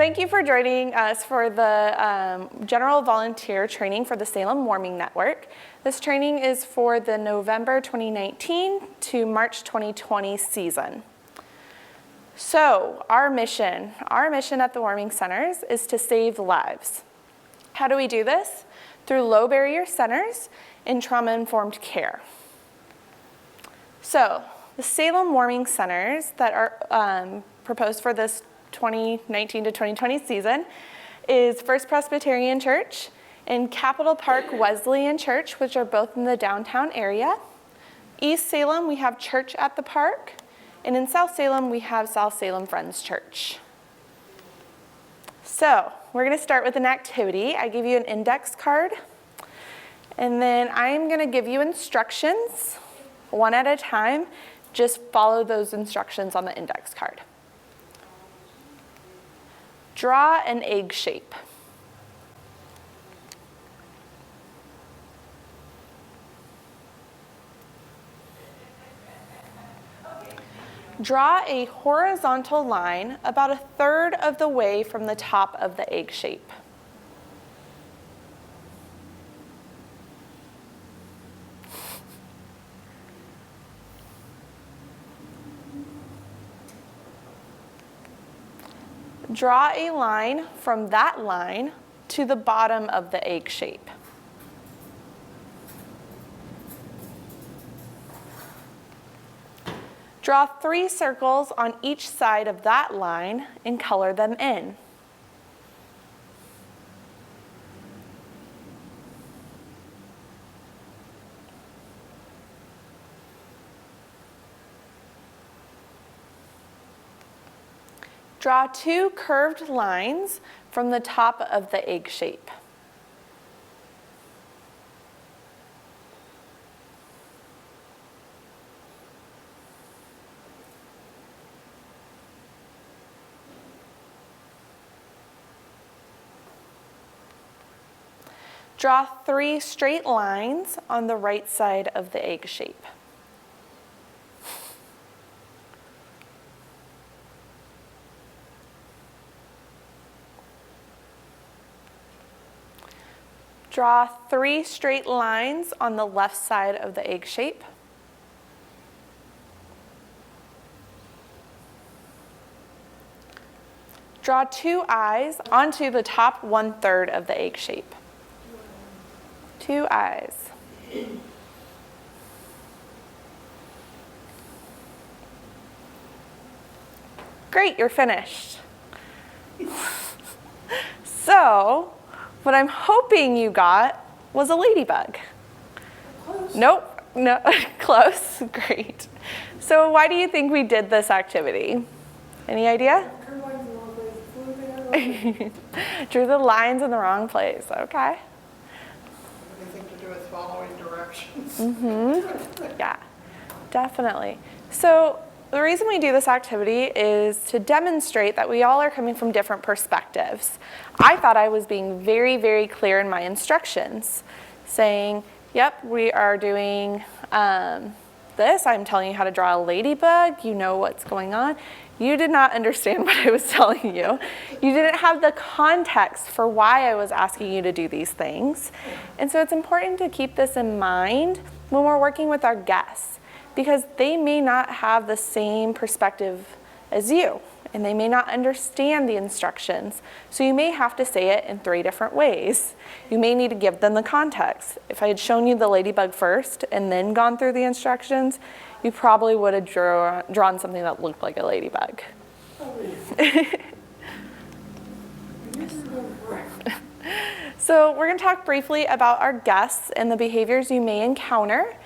thank you for joining us for the general volunteer training for the Salem Warming Network. This training is for the November 2019 to March 2020 season. So our mission at the warming centers is to save lives. How do we do this? Through low barrier centers and trauma-informed care. So the Salem warming centers that are proposed for this 2019 to 2020 season is First Presbyterian Church and Capitol Park Wesleyan Church, which are both in the downtown area. East Salem, we have Church at the Park, and in South Salem, we have South Salem Friends Church. So we're going to start with an activity. I give you an index card, and then I'm going to give you instructions one at a time. Just follow those instructions on the index card. Draw an egg shape. Draw a horizontal line about 1/3 of the way from the top of the egg shape. Draw a line from that line to the bottom of the egg shape. Draw 3 circles on each side of that line and color them in. Draw 2 curved lines from the top of the egg shape. Draw 3 straight lines on the right side of the egg shape. Draw 3 straight lines on the left side of the egg shape. Draw 2 eyes onto the top 1/3 of the egg shape. 2 eyes. Great, you're finished. So, what I'm hoping you got was a ladybug. Close. Nope, no, close, great. So why do you think we did this activity? Any idea? Drew the lines in the wrong place, okay. Anything to do with following directions? Yeah, definitely. So the reason we do this activity is to demonstrate that we all are coming from different perspectives. I thought I was being very, very clear in my instructions, saying, yep, we are doing this. I'm telling you how to draw a ladybug. You know what's going on. You did not understand what I was telling you. You didn't have the context for why I was asking you to do these things. And so it's important to keep this in mind when we're working with our guests, because they may not have the same perspective as you, and they may not understand the instructions. So you may have to say it in 3 different ways. You may need to give them the context. If I had shown you the ladybug first and then gone through the instructions, you probably would have drawn something that looked like a ladybug. So we're going to talk briefly about our guests and the behaviors you may encounter.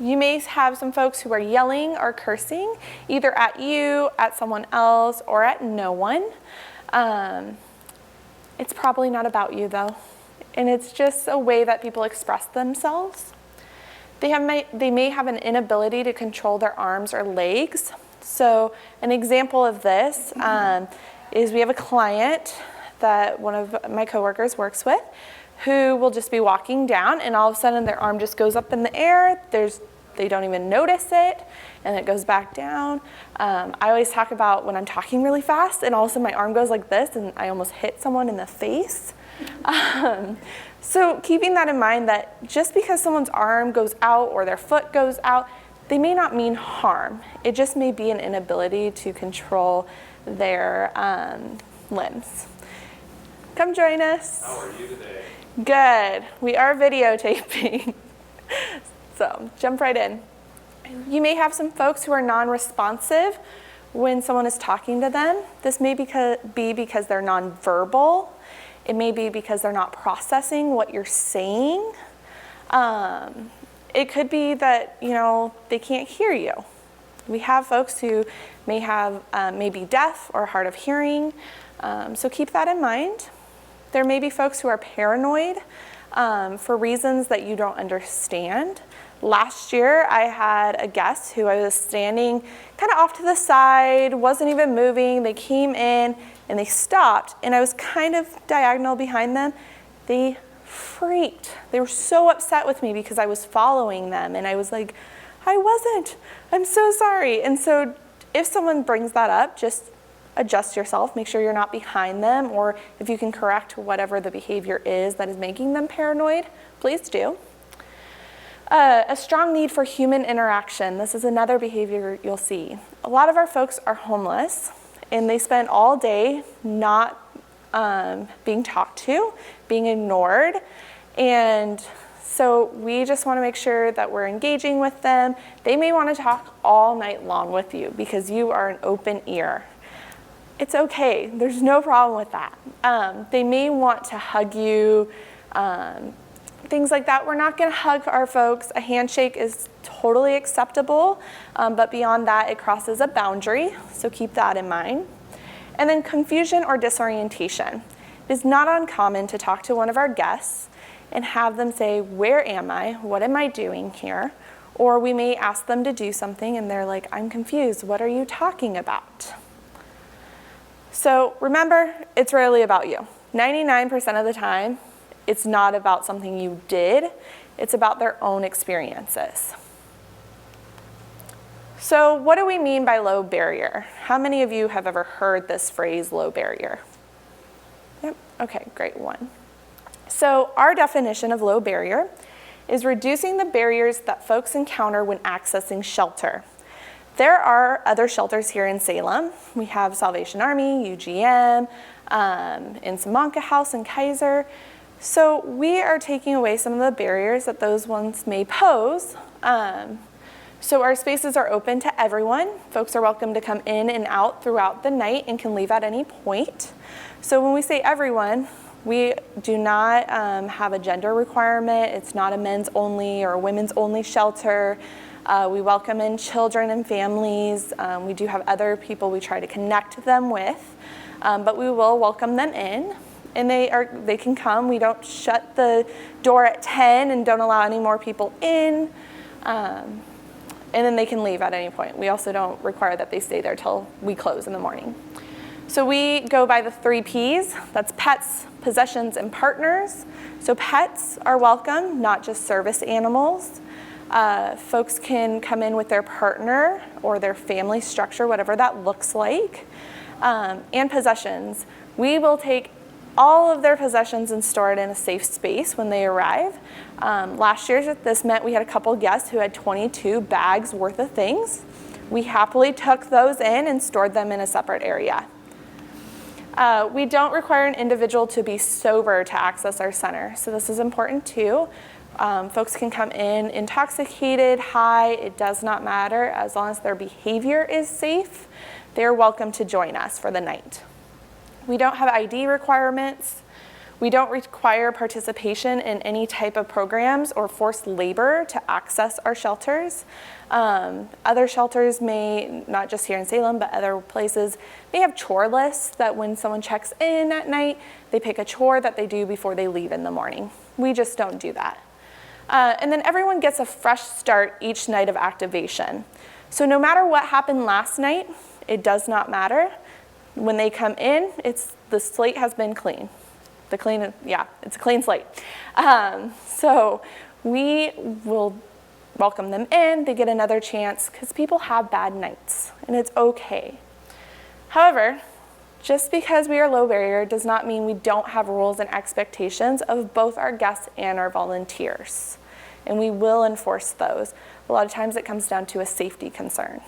You may have some folks who are yelling or cursing, either at you, at someone else, or at no one. It's probably not about you, though, and it's just a way that people express themselves. They may have an inability to control their arms or legs. So an example of this is we have a client that one of my coworkers works with who will just be walking down, and all of a sudden their arm just goes up in the air. There's they don't even notice it, and it goes back down. I always talk about when I'm talking really fast and all of a sudden my arm goes like this and I almost hit someone in the face. So keeping that in mind, that just because someone's arm goes out or their foot goes out, they may not mean harm. It just may be an inability to control their limbs. Come join us. How are you today? Good. We are videotaping. So jump right in. You may have some folks who are non-responsive when someone is talking to them. This may be because they're nonverbal. It may be because they're not processing what you're saying. It could be that, they can't hear you. We have folks who may be deaf or hard of hearing, so keep that in mind. There may be folks who are paranoid for reasons that you don't understand. Last year, I had a guest who I was standing kind of off to the side, wasn't even moving. They came in and they stopped, and I was kind of diagonal behind them. They freaked. They were so upset with me because I was following them, and I was like, I wasn't. I'm so sorry. And so if someone brings that up, just adjust yourself, make sure you're not behind them, or if you can correct whatever the behavior is that is making them paranoid, please do. A strong need for human interaction. This is another behavior you'll see. A lot of our folks are homeless, and they spend all day not being talked to, being ignored, and so we just want to make sure that we're engaging with them. They may want to talk all night long with you because you are an open ear. It's okay. There's no problem with that. They may want to hug you, things like that. We're not going to hug our folks. A handshake is totally acceptable, but beyond that, it crosses a boundary, so keep that in mind. And then confusion or disorientation. It is not uncommon to talk to one of our guests and have them say, where am I? What am I doing here? Or we may ask them to do something and they're like, I'm confused. What are you talking about? So remember, it's rarely about you. 99% of the time, it's not about something you did. It's about their own experiences. So what do we mean by low barrier? How many of you have ever heard this phrase, low barrier? Yep, okay, great one. So our definition of low barrier is reducing the barriers that folks encounter when accessing shelter. There are other shelters here in Salem. We have Salvation Army, UGM, Insamanka House in Kaiser. So we are taking away some of the barriers that those ones may pose. So our spaces are open to everyone. Folks are welcome to come in and out throughout the night and can leave at any point. So when we say everyone, we do not have a gender requirement. It's not a men's only or a women's only shelter. We welcome in children and families. We do have other people we try to connect them with, but we will welcome them in. And they can come. We don't shut the door at 10 and don't allow any more people in. And then they can leave at any point. We also don't require that they stay there till we close in the morning. So we go by the 3 Ps. That's pets, possessions, and partners. So pets are welcome, not just service animals. Folks can come in with their partner or their family structure, whatever that looks like. And possessions. We will take all of their possessions and store it in a safe space when they arrive. Last year, this meant we had a couple guests who had 22 bags worth of things. We happily took those in and stored them in a separate area. We don't require an individual to be sober to access our center, so this is important too. Folks can come in intoxicated, high, it does not matter. As long as their behavior is safe, they're welcome to join us for the night. We don't have ID requirements. We don't require participation in any type of programs or forced labor to access our shelters. Other shelters may, not just here in Salem, but other places, may have chore lists that when someone checks in at night, they pick a chore that they do before they leave in the morning. We just don't do that. And then everyone gets a fresh start each night of activation. So no matter what happened last night, it does not matter. When they come in, the slate has been clean. It's a clean slate. So we will welcome them in, they get another chance, because people have bad nights, and it's okay. However, just because we are low barrier does not mean we don't have rules and expectations of both our guests and our volunteers. And we will enforce those. A lot of times it comes down to a safety concern.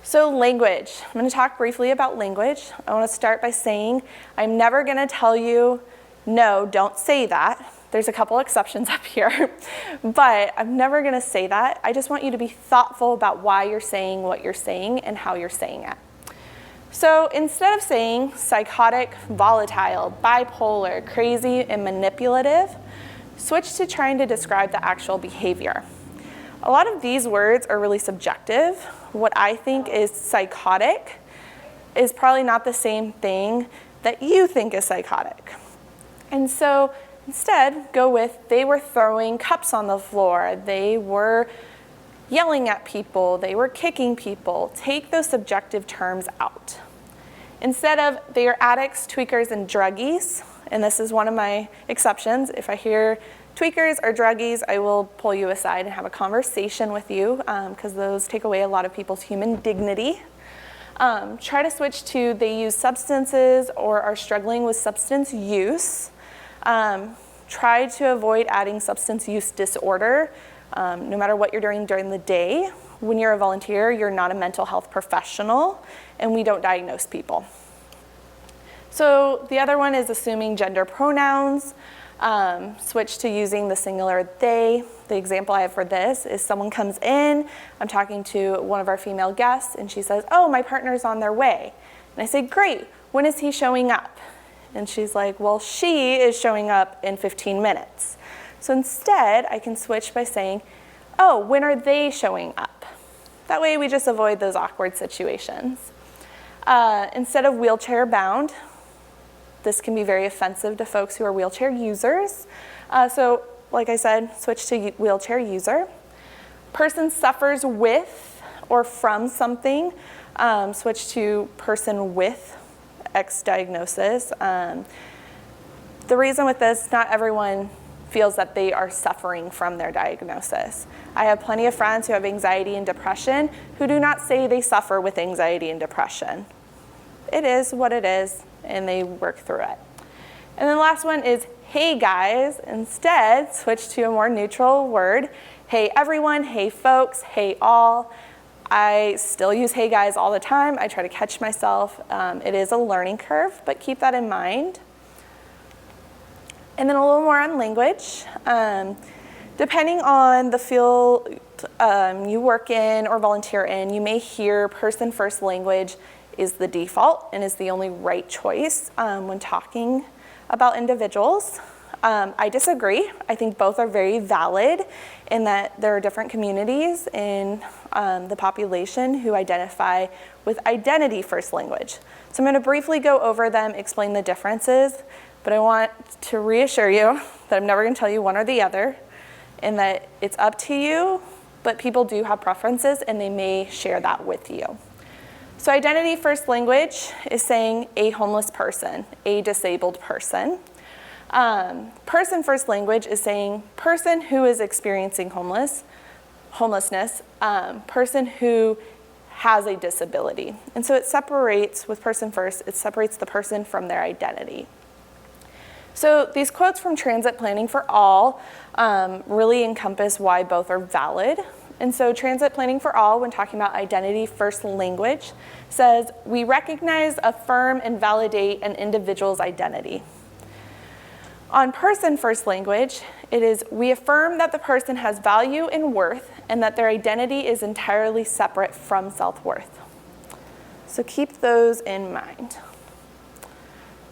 So language. I'm going to talk briefly about language. I want to start by saying I'm never going to tell you, no, don't say that. There's a couple exceptions up here, but I'm never going to say that. I just want you to be thoughtful about why you're saying what you're saying and how you're saying it. So instead of saying psychotic, volatile, bipolar, crazy, and manipulative, switch to trying to describe the actual behavior. A lot of these words are really subjective. What I think is psychotic is probably not the same thing that you think is psychotic. And so instead, go with they were throwing cups on the floor, they were yelling at people, they were kicking people. Take those subjective terms out. Instead of they are addicts, tweakers, and druggies, and this is one of my exceptions. If I hear tweakers or druggies, I will pull you aside and have a conversation with you because those take away a lot of people's human dignity. Try to switch to they use substances or are struggling with substance use. Try to avoid adding substance use disorder, no matter what you're doing during the day. When you're a volunteer, you're not a mental health professional, and we don't diagnose people. So the other one is assuming gender pronouns. Switch to using the singular they. The example I have for this is someone comes in, I'm talking to one of our female guests, and she says, oh, my partner's on their way. And I say, great, when is he showing up? And she's like, well, she is showing up in 15 minutes. So instead, I can switch by saying, oh, when are they showing up? That way we just avoid those awkward situations. Instead of wheelchair bound, this can be very offensive to folks who are wheelchair users. So like I said, switch to wheelchair user. Person suffers with or from something, switch to person with X diagnosis. The reason with this, not everyone feels that they are suffering from their diagnosis. I have plenty of friends who have anxiety and depression who do not say they suffer with anxiety and depression. It is what it is, and they work through it. And then the last one is, hey guys. Instead, switch to a more neutral word. Hey everyone, hey folks, hey all. I still use hey guys all the time. I try to catch myself. It is a learning curve, but keep that in mind. And then a little more on language. Depending on the field you work in or volunteer in, you may hear person first language is the default and is the only right choice when talking about individuals. I disagree. I think both are very valid in that there are different communities in the population who identify with identity first language. So I'm going to briefly go over them, explain the differences, but I want to reassure you that I'm never going to tell you one or the other, and that it's up to you, but people do have preferences and they may share that with you. So identity first language is saying a homeless person, a disabled person. Person first language is saying person who is experiencing homelessness, person who has a disability. And so it separates, with person first, it separates the person from their identity. So these quotes from Transit Planning for All really encompass why both are valid. And so Transit Planning for All, when talking about identity first language, says, we recognize, affirm, and validate an individual's identity. On person first language, it is, we affirm that the person has value and worth and that their identity is entirely separate from self-worth. So keep those in mind.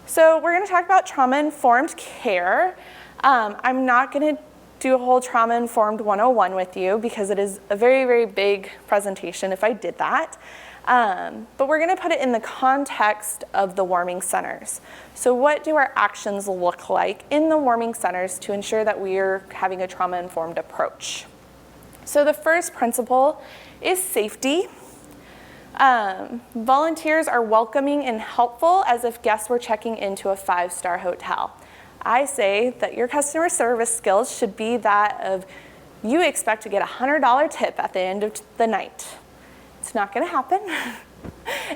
So we're going to talk about trauma-informed care. I'm not going to do a whole trauma-informed 101 with you because it is a very, very big presentation if I did that. But we're going to put it in the context of the warming centers. So what do our actions look like in the warming centers to ensure that we are having a trauma-informed approach? So the first principle is safety. Volunteers are welcoming and helpful as if guests were checking into a 5-star hotel. I say that your customer service skills should be that of you expect to get a $100 tip at the end of the night. It's not going to happen.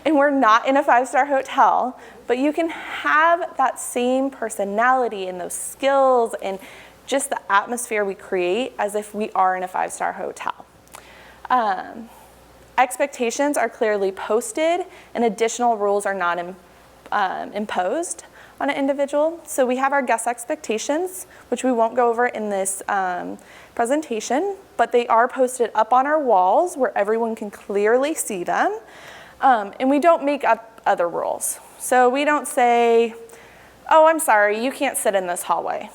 And we're not in a 5-star hotel, but you can have that same personality and those skills and just the atmosphere we create as if we are in a 5-star hotel. Expectations are clearly posted, and additional rules are not imposed on an individual. So we have our guest expectations, which we won't go over in this presentation, but they are posted up on our walls where everyone can clearly see them. And we don't make up other rules. So we don't say, oh, I'm sorry, you can't sit in this hallway.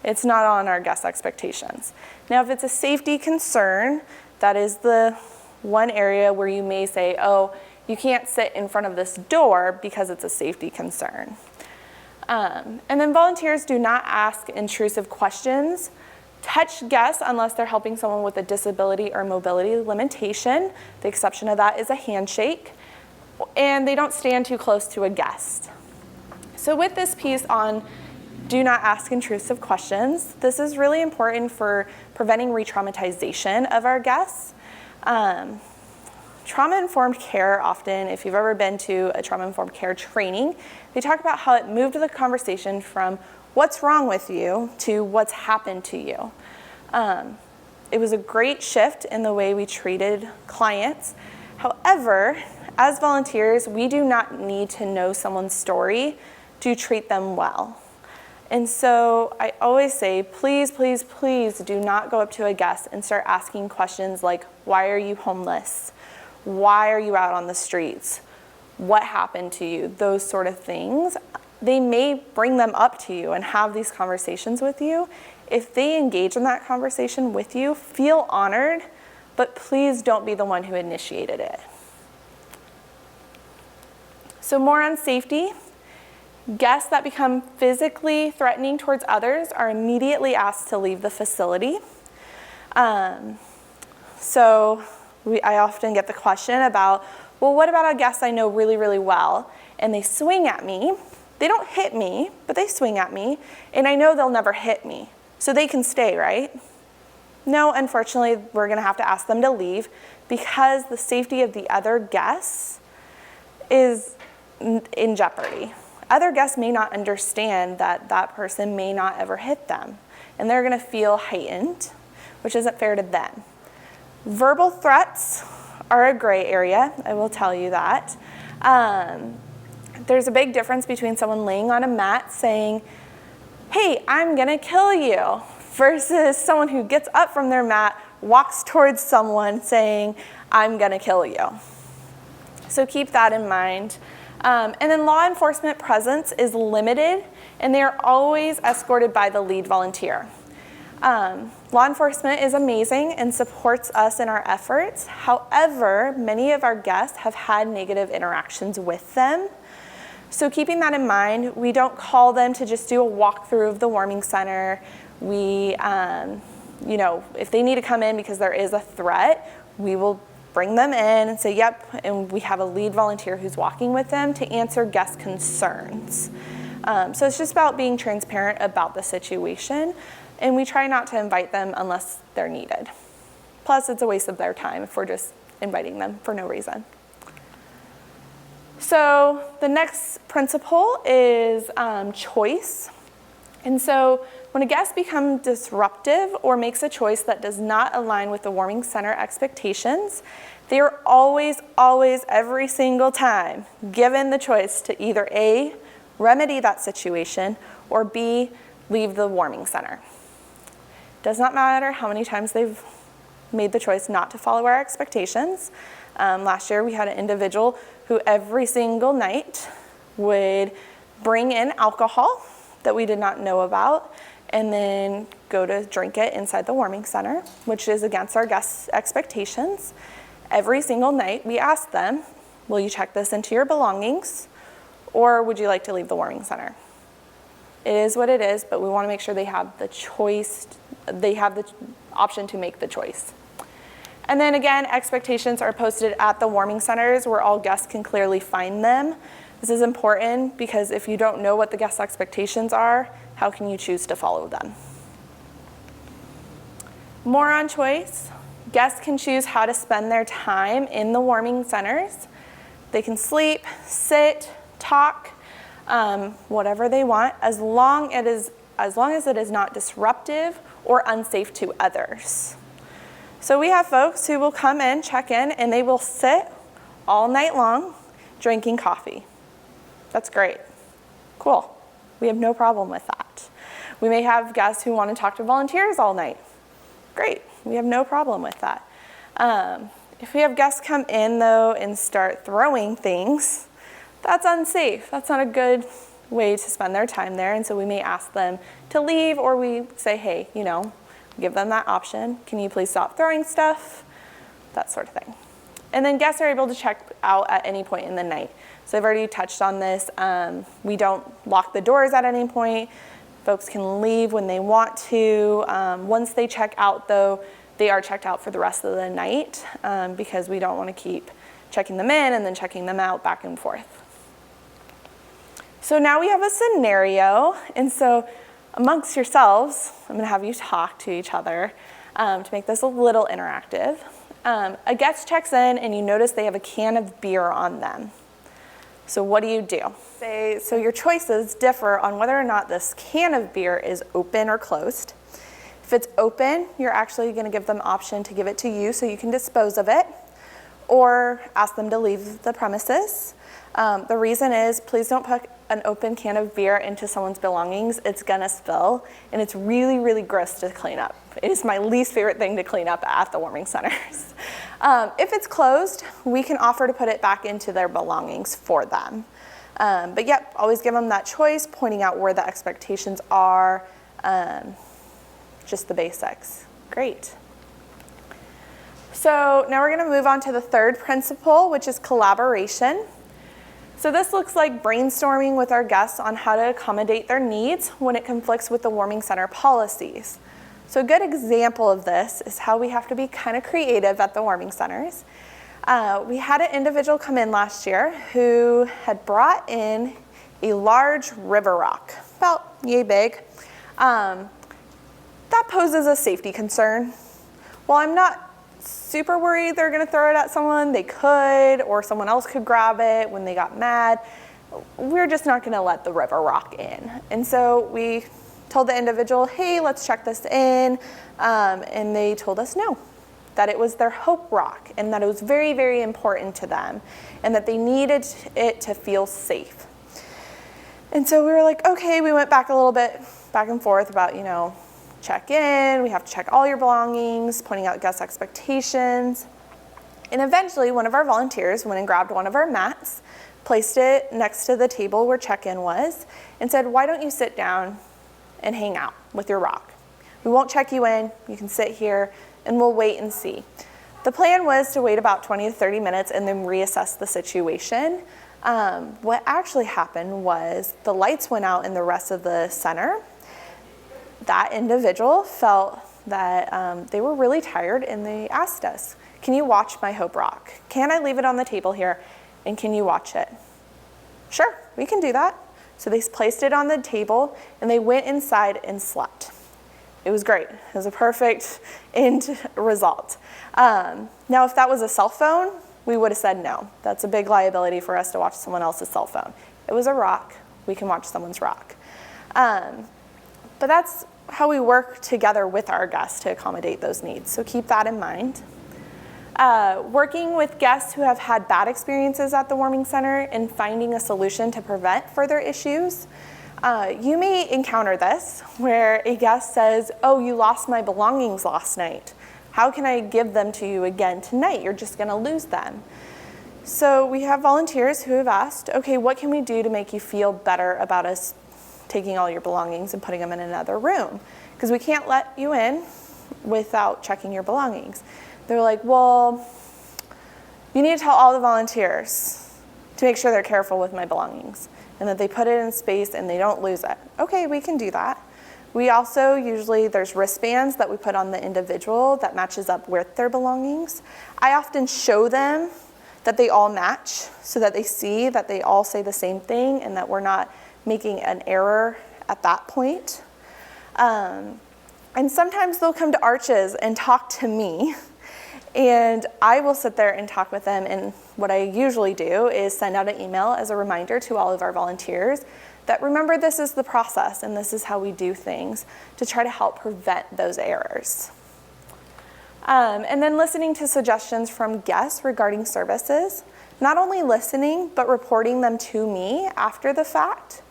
It's not on our guest expectations. Now, if it's a safety concern, that is the one area where you may say, oh, you can't sit in front of this door because it's a safety concern. And then volunteers do not ask intrusive questions, touch guests unless they're helping someone with a disability or mobility limitation. The exception of that is a handshake. And they don't stand too close to a guest. So with this piece on do not ask intrusive questions, this is really important for preventing re-traumatization of our guests. Trauma-informed care, often, if you've ever been to a trauma-informed care training, they talk about how it moved the conversation from what's wrong with you to what's happened to you. It was a great shift in the way we treated clients. However, as volunteers, we do not need to know someone's story to treat them well. And so I always say, please, please, please do not go up to a guest and start asking questions like, why are you homeless? Why are you out on the streets? What happened to you? Those sort of things. They may bring them up to you and have these conversations with you. If they engage in that conversation with you, feel honored, but please don't be the one who initiated it. So more on safety. Guests that become physically threatening towards others are immediately asked to leave the facility. I often get the question about, well, what about a guest I know really, really well, and they swing at me? They don't hit me, but they swing at me, and I know they'll never hit me, so they can stay, right? No, unfortunately, we're going to have to ask them to leave because the safety of the other guests is in jeopardy. Other guests may not understand that that person may not ever hit them, and they're going to feel heightened, which isn't fair to them. Verbal threats are a gray area, I will tell you that. There's a big difference between someone laying on a mat saying, hey, I'm going to kill you, versus someone who gets up from their mat, walks towards someone saying, I'm going to kill you. So keep that in mind. And then law enforcement presence is limited, and they are always escorted by the lead volunteer. Law enforcement is amazing and supports us in our efforts. However, many of our guests have had negative interactions with them. So keeping that in mind, we don't call them to just do a walkthrough of the warming center. We, if they need to come in because there is a threat, we will bring them in and say, yep, and we have a lead volunteer who's walking with them to answer guest concerns. So it's just about being transparent about the situation, and we try not to invite them unless they're needed. Plus, it's a waste of their time if we're just inviting them for no reason. So the next principle is choice. And so when a guest becomes disruptive or makes a choice that does not align with the warming center expectations, they are always, every single time given the choice to either A, remedy that situation, or B, leave the warming center. Does not matter how many times they've made the choice not to follow our expectations. Last year we had an individual who every single night would bring in alcohol that we did not know about and then go to drink it inside the warming center, which is against our guests' expectations. Every single night we ask them, will you check this into your belongings, or would you like to leave the warming center? It is what it is, but we want to make sure they have the choice, they have the option to make the choice. And then again, expectations are posted at the warming centers where all guests can clearly find them. This is important because if you don't know what the guest expectations are, how can you choose to follow them? More on choice. Guests can choose how to spend their time in the warming centers. They can sleep, sit, talk, whatever they want, as long as it is not disruptive or unsafe to others. So we have folks who will come in, check in, and they will sit all night long drinking coffee. That's great. Cool. We have no problem with that. We may have guests who want to talk to volunteers all night. Great. We have no problem with that. If we have guests come in, though, and start throwing things, that's unsafe. That's not a good way to spend their time there, and so we may ask them to leave, or we say, hey, give them that option. Can you please stop throwing stuff? That sort of thing. And then guests are able to check out at any point in the night. So I've already touched on this. We don't lock the doors at any point. Folks can leave when they want to. Once they check out, though, they are checked out for the rest of the night because we don't want to keep checking them in and then checking them out back and forth. So now we have a scenario, and so amongst yourselves, I'm going to have you talk to each other to make this a little interactive. A guest checks in and you notice they have a can of beer on them. So what do you do? So your choices differ on whether or not this can of beer is open or closed. If it's open, you're actually going to give them option to give it to you so you can dispose of it, or ask them to leave the premises. The reason is, please don't put an open can of beer into someone's belongings. It's gonna spill, and it's really, really gross to clean up. It is my least favorite thing to clean up at the warming centers. If it's closed, we can offer to put it back into their belongings for them. But yep, always give them that choice, pointing out where the expectations are, just the basics. Great. So now we're gonna move on to the third principle, which is collaboration. So this looks like brainstorming with our guests on how to accommodate their needs when it conflicts with the warming center policies. So a good example of this is how we have to be kind of creative at the warming centers. We had an individual come in last year who had brought in a large river rock, about yay big. That poses a safety concern. While I'm not super worried they're going to throw it at someone, they could, or someone else could grab it when they got mad. We're just not going to let the river rock in. And so we told the individual, hey, let's check this in. And they told us no, that it was their hope rock and that it was very, very important to them and that they needed it to feel safe. And so we were like, okay, we went back a little bit back and forth about, check in, we have to check all your belongings, pointing out guest expectations. And eventually one of our volunteers went and grabbed one of our mats, placed it next to the table where check-in was, and said, why don't you sit down and hang out with your rock? We won't check you in, you can sit here, and we'll wait and see. The plan was to wait about 20 to 30 minutes and then reassess the situation. What actually happened was the lights went out in the rest of the center. That individual felt that they were really tired and they asked us, can you watch my hope rock? Can I leave it on the table here and can you watch it? Sure, we can do that. So they placed it on the table and they went inside and slept. It was great. It was a perfect end result. Now, if that was a cell phone, we would have said no. That's a big liability for us to watch someone else's cell phone. It was a rock. We can watch someone's rock. But that's how we work together with our guests to accommodate those needs. So keep that in mind. Working with guests who have had bad experiences at the warming center and finding a solution to prevent further issues. You may encounter this where a guest says, oh, you lost my belongings last night. How can I give them to you again tonight? You're just gonna lose them. So we have volunteers who have asked, okay, what can we do to make you feel better about us taking all your belongings and putting them in another room? Because we can't let you in without checking your belongings. They're like, well, you need to tell all the volunteers to make sure they're careful with my belongings and that they put it in space and they don't lose it. Okay, we can do that. We also usually, there's wristbands that we put on the individual that matches up with their belongings. I often show them that they all match so that they see that they all say the same thing and that we're not making an error at that point. And sometimes they'll come to Arches and talk to me, and I will sit there and talk with them. And what I usually do is send out an email as a reminder to all of our volunteers that remember, this is the process and this is how we do things, to try to help prevent those errors. And then listening to suggestions from guests regarding services, not only listening, but reporting them to me after the fact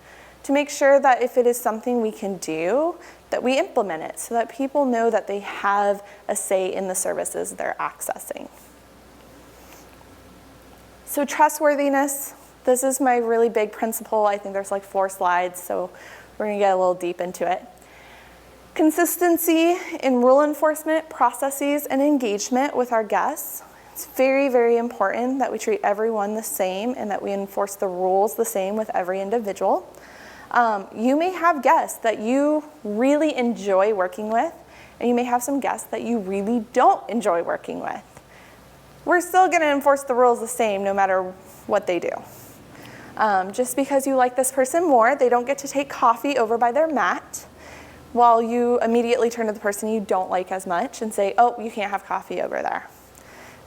to make sure that if it is something we can do, that we implement it so that people know that they have a say in the services they're accessing. So trustworthiness, this is my really big principle. I think there's like 4 slides, so we're gonna get a little deep into it. Consistency in rule enforcement, processes, and engagement with our guests. It's very, very important that we treat everyone the same and that we enforce the rules the same with every individual. You may have guests that you really enjoy working with, and you may have some guests that you really don't enjoy working with. We're still gonna enforce the rules the same no matter what they do. Just because you like this person more, they don't get to take coffee over by their mat, while you immediately turn to the person you don't like as much and say, oh, you can't have coffee over there.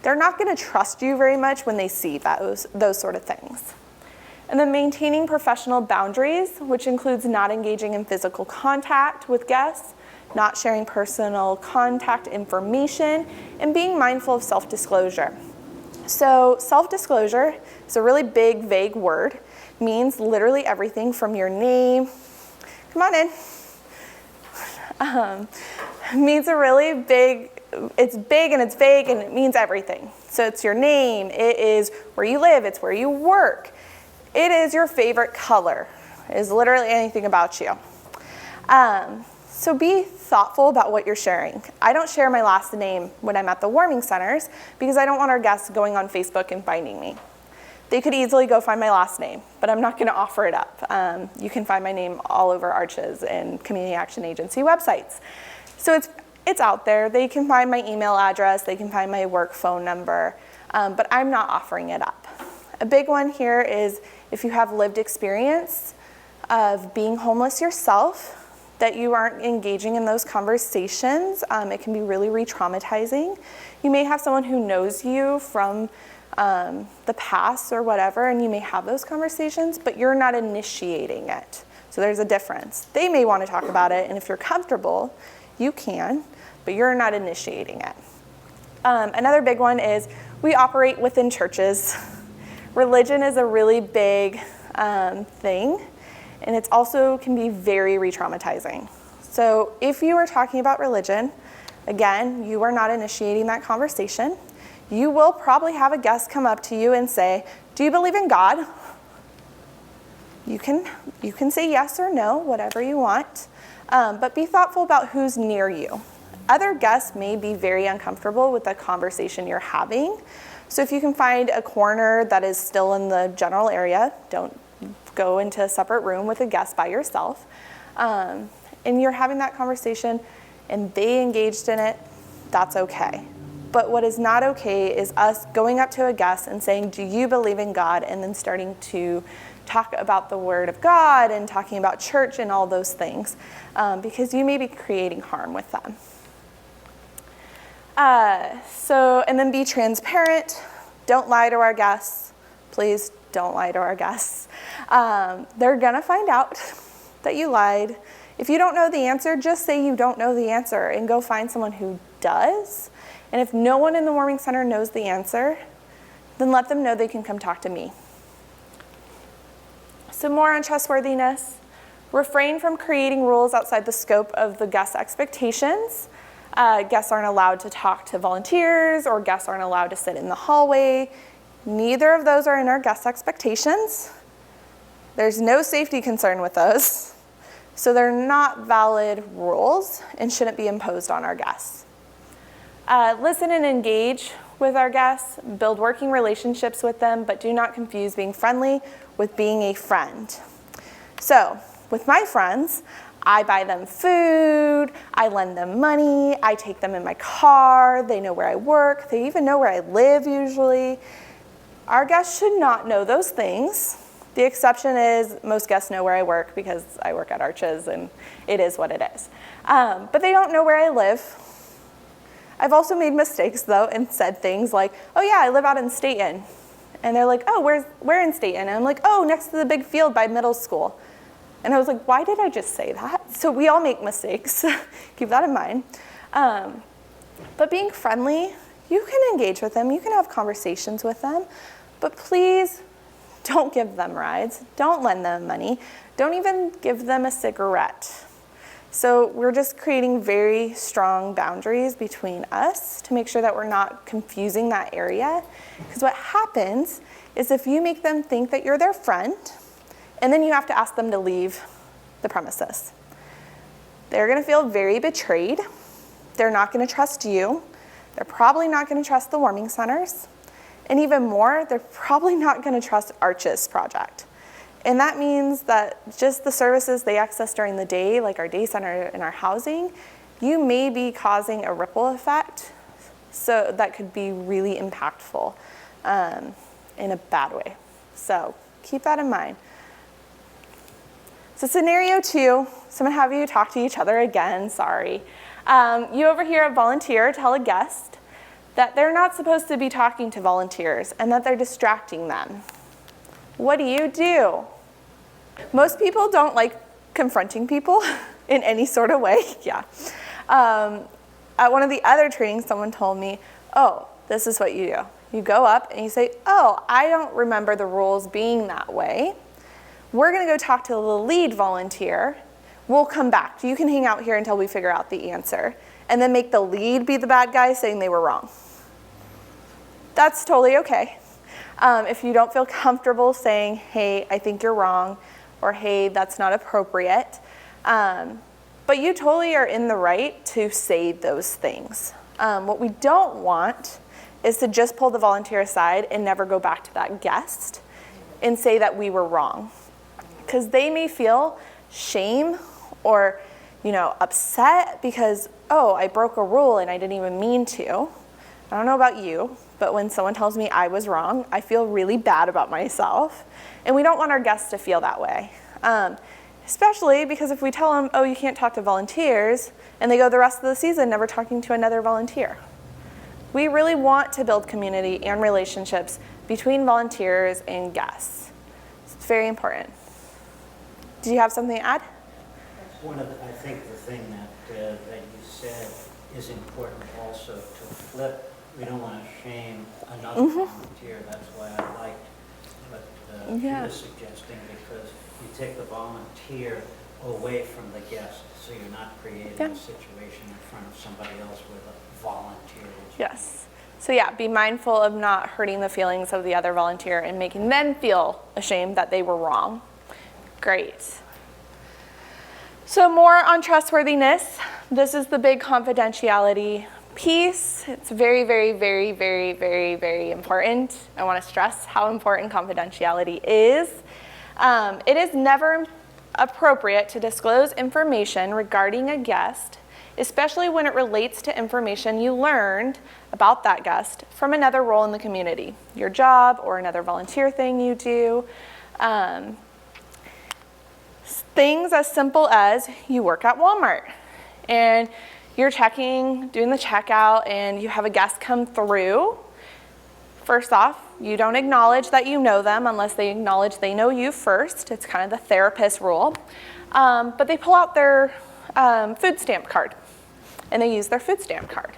They're not gonna trust you very much when they see those sort of things. And then maintaining professional boundaries, which includes not engaging in physical contact with guests, not sharing personal contact information, and being mindful of self-disclosure. So self-disclosure is a really big, vague word. It means literally everything from your name, come on in, means a really big, it's big and it's vague and it means everything. So it's your name, it is where you live, it's where you work. It is your favorite color. It is literally anything about you. So be thoughtful about what you're sharing. I don't share my last name when I'm at the warming centers because I don't want our guests going on Facebook and finding me. They could easily go find my last name, but I'm not gonna offer it up. You can find my name all over Arches and Community Action Agency websites. So it's out there. They can find my email address, they can find my work phone number, but I'm not offering it up. A big one here is if you have lived experience of being homeless yourself, that you aren't engaging in those conversations. It can be really re-traumatizing. You may have someone who knows you from the past or whatever, and you may have those conversations, but you're not initiating it. So there's a difference. They may want to talk about it, and if you're comfortable, you can, but you're not initiating it. Another big one is we operate within churches. Religion is a really big thing, and it also can be very re-traumatizing. So if you are talking about religion, again, you are not initiating that conversation. You will probably have a guest come up to you and say, do you believe in God? You can say yes or no, whatever you want, but be thoughtful about who's near you. Other guests may be very uncomfortable with the conversation you're having. So if you can find a corner that is still in the general area, don't go into a separate room with a guest by yourself, and you're having that conversation and they engaged in it, that's okay. But what is not okay is us going up to a guest and saying, do you believe in God? And then starting to talk about the Word of God and talking about church and all those things, because you may be creating harm with them. And then be transparent. Don't lie to our guests. Please don't lie to our guests. They're gonna find out that you lied. If you don't know the answer, just say you don't know the answer and go find someone who does. And if no one in the warming center knows the answer, then let them know they can come talk to me. So more on trustworthiness. Refrain from creating rules outside the scope of the guest's expectations. Guests aren't allowed to talk to volunteers, or guests aren't allowed to sit in the hallway. Neither of those are in our guest expectations. There's no safety concern with those. So they're not valid rules and shouldn't be imposed on our guests. Listen and engage with our guests, build working relationships with them, but do not confuse being friendly with being a friend. So with my friends, I buy them food, I lend them money, I take them in my car, they know where I work, they even know where I live usually. Our guests should not know those things. The exception is most guests know where I work because I work at Arches and it is what it is. But they don't know where I live. I've also made mistakes though and said things like, oh yeah, I live out in Staten. And they're like, oh, where in Staten? And I'm like, oh, next to the big field by middle school. And I was like, why did I just say that? So we all make mistakes. Keep that in mind. But being friendly, you can engage with them. You can have conversations with them. But please don't give them rides. Don't lend them money. Don't even give them a cigarette. So we're just creating very strong boundaries between us to make sure that we're not confusing that area. Because what happens is if you make them think that you're their friend, and then you have to ask them to leave the premises, they're going to feel very betrayed. They're not going to trust you. They're probably not going to trust the warming centers. And even more, they're probably not going to trust Arches Project. And that means that just the services they access during the day, like our day center and our housing, you may be causing a ripple effect. So that could be really impactful in a bad way. So keep that in mind. So scenario 2, so I'm gonna have you talk to each other again, sorry. You overhear a volunteer tell a guest that they're not supposed to be talking to volunteers and that they're distracting them. What do? Most people don't like confronting people in any sort of way, yeah. At one of the other trainings, someone told me, oh, this is what you do. You go up and you say, oh, I don't remember the rules being that way. We're gonna go talk to the lead volunteer. We'll come back. You can hang out here until we figure out the answer. And then make the lead be the bad guy saying they were wrong. That's totally okay. If you don't feel comfortable saying, hey, I think you're wrong, or hey, that's not appropriate. But you totally are in the right to say those things. What we don't want is to just pull the volunteer aside and never go back to that guest and say that we were wrong. Because they may feel shame or upset because, oh, I broke a rule and I didn't even mean to. I don't know about you, but when someone tells me I was wrong, I feel really bad about myself. And we don't want our guests to feel that way. Especially because if we tell them, oh, you can't talk to volunteers, and they go the rest of the season never talking to another volunteer. We really want to build community and relationships between volunteers and guests. It's very important. Do you have something to add? I think the thing that you said is important also to flip. We don't want to shame another volunteer. That's why I liked what she was suggesting, because you take the volunteer away from the guest, so you're not creating a situation in front of somebody else where the volunteer is. Yes. So yeah, be mindful of not hurting the feelings of the other volunteer and making them feel ashamed that they were wrong. Great. So more on trustworthiness. This is the big confidentiality piece. It's very, very, very, very, very, very important. I want to stress how important confidentiality is. It is never appropriate to disclose information regarding a guest, especially when it relates to information you learned about that guest from another role in the community, your job or another volunteer thing you do. Things as simple as you work at Walmart and you're doing the checkout, and you have a guest come through. First off, you don't acknowledge that you know them unless they acknowledge they know you first. It's kind of the therapist rule. But they pull out their food stamp card, and they use their food stamp card.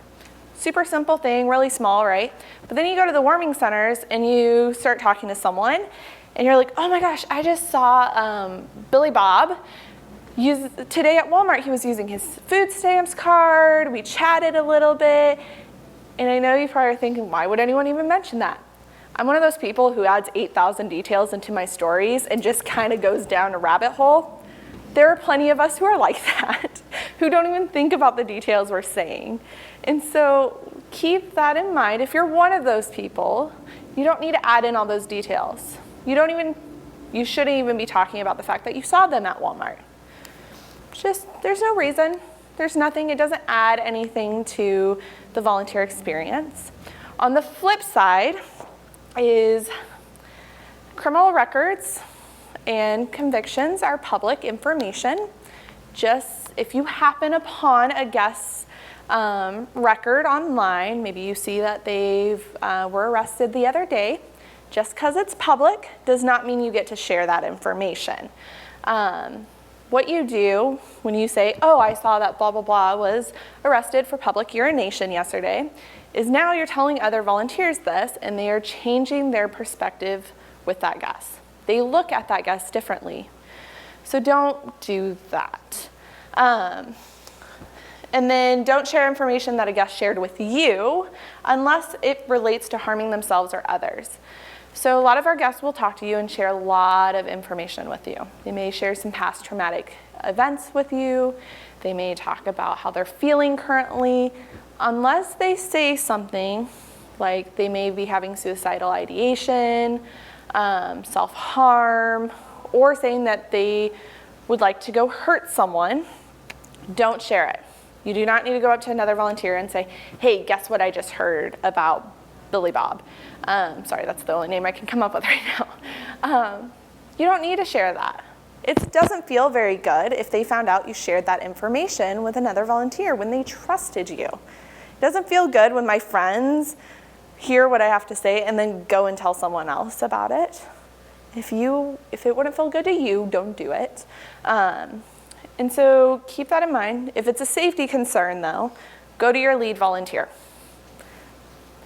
Super simple thing, really small, right? But then you go to the warming centers, and you start talking to someone, and you're like, oh my gosh, I just saw Billy Bob today at Walmart. He was using his food stamps card. We chatted a little bit. And I know you probably are thinking, why would anyone even mention that? I'm one of those people who adds 8,000 details into my stories and just kind of goes down a rabbit hole. There are plenty of us who are like that, who don't even think about the details we're saying. And so keep that in mind. If you're one of those people, you don't need to add in all those details. You shouldn't even be talking about the fact that you saw them at Walmart. There's no reason. There's nothing. It doesn't add anything to the volunteer experience. On the flip side is criminal records and convictions are public information. Just if you happen upon a guest's record online, maybe you see that they were arrested the other day, just because it's public does not mean you get to share that information. What you do when you say, oh, I saw that blah, blah, blah was arrested for public urination yesterday, is now you're telling other volunteers this, and they are changing their perspective with that guest. They look at that guest differently. So don't do that. And then don't share information that a guest shared with you unless it relates to harming themselves or others. So a lot of our guests will talk to you and share a lot of information with you. They may share some past traumatic events with you. They may talk about how they're feeling currently. Unless they say something like they may be having suicidal ideation, self-harm, or saying that they would like to go hurt someone, don't share it. You do not need to go up to another volunteer and say, hey, guess what I just heard about Billy Bob. Sorry, that's the only name I can come up with right now. You don't need to share that. It doesn't feel very good if they found out you shared that information with another volunteer when they trusted you. It doesn't feel good when my friends hear what I have to say and then go and tell someone else about it. If it wouldn't feel good to you, don't do it. And so keep that in mind. If it's a safety concern, though, go to your lead volunteer.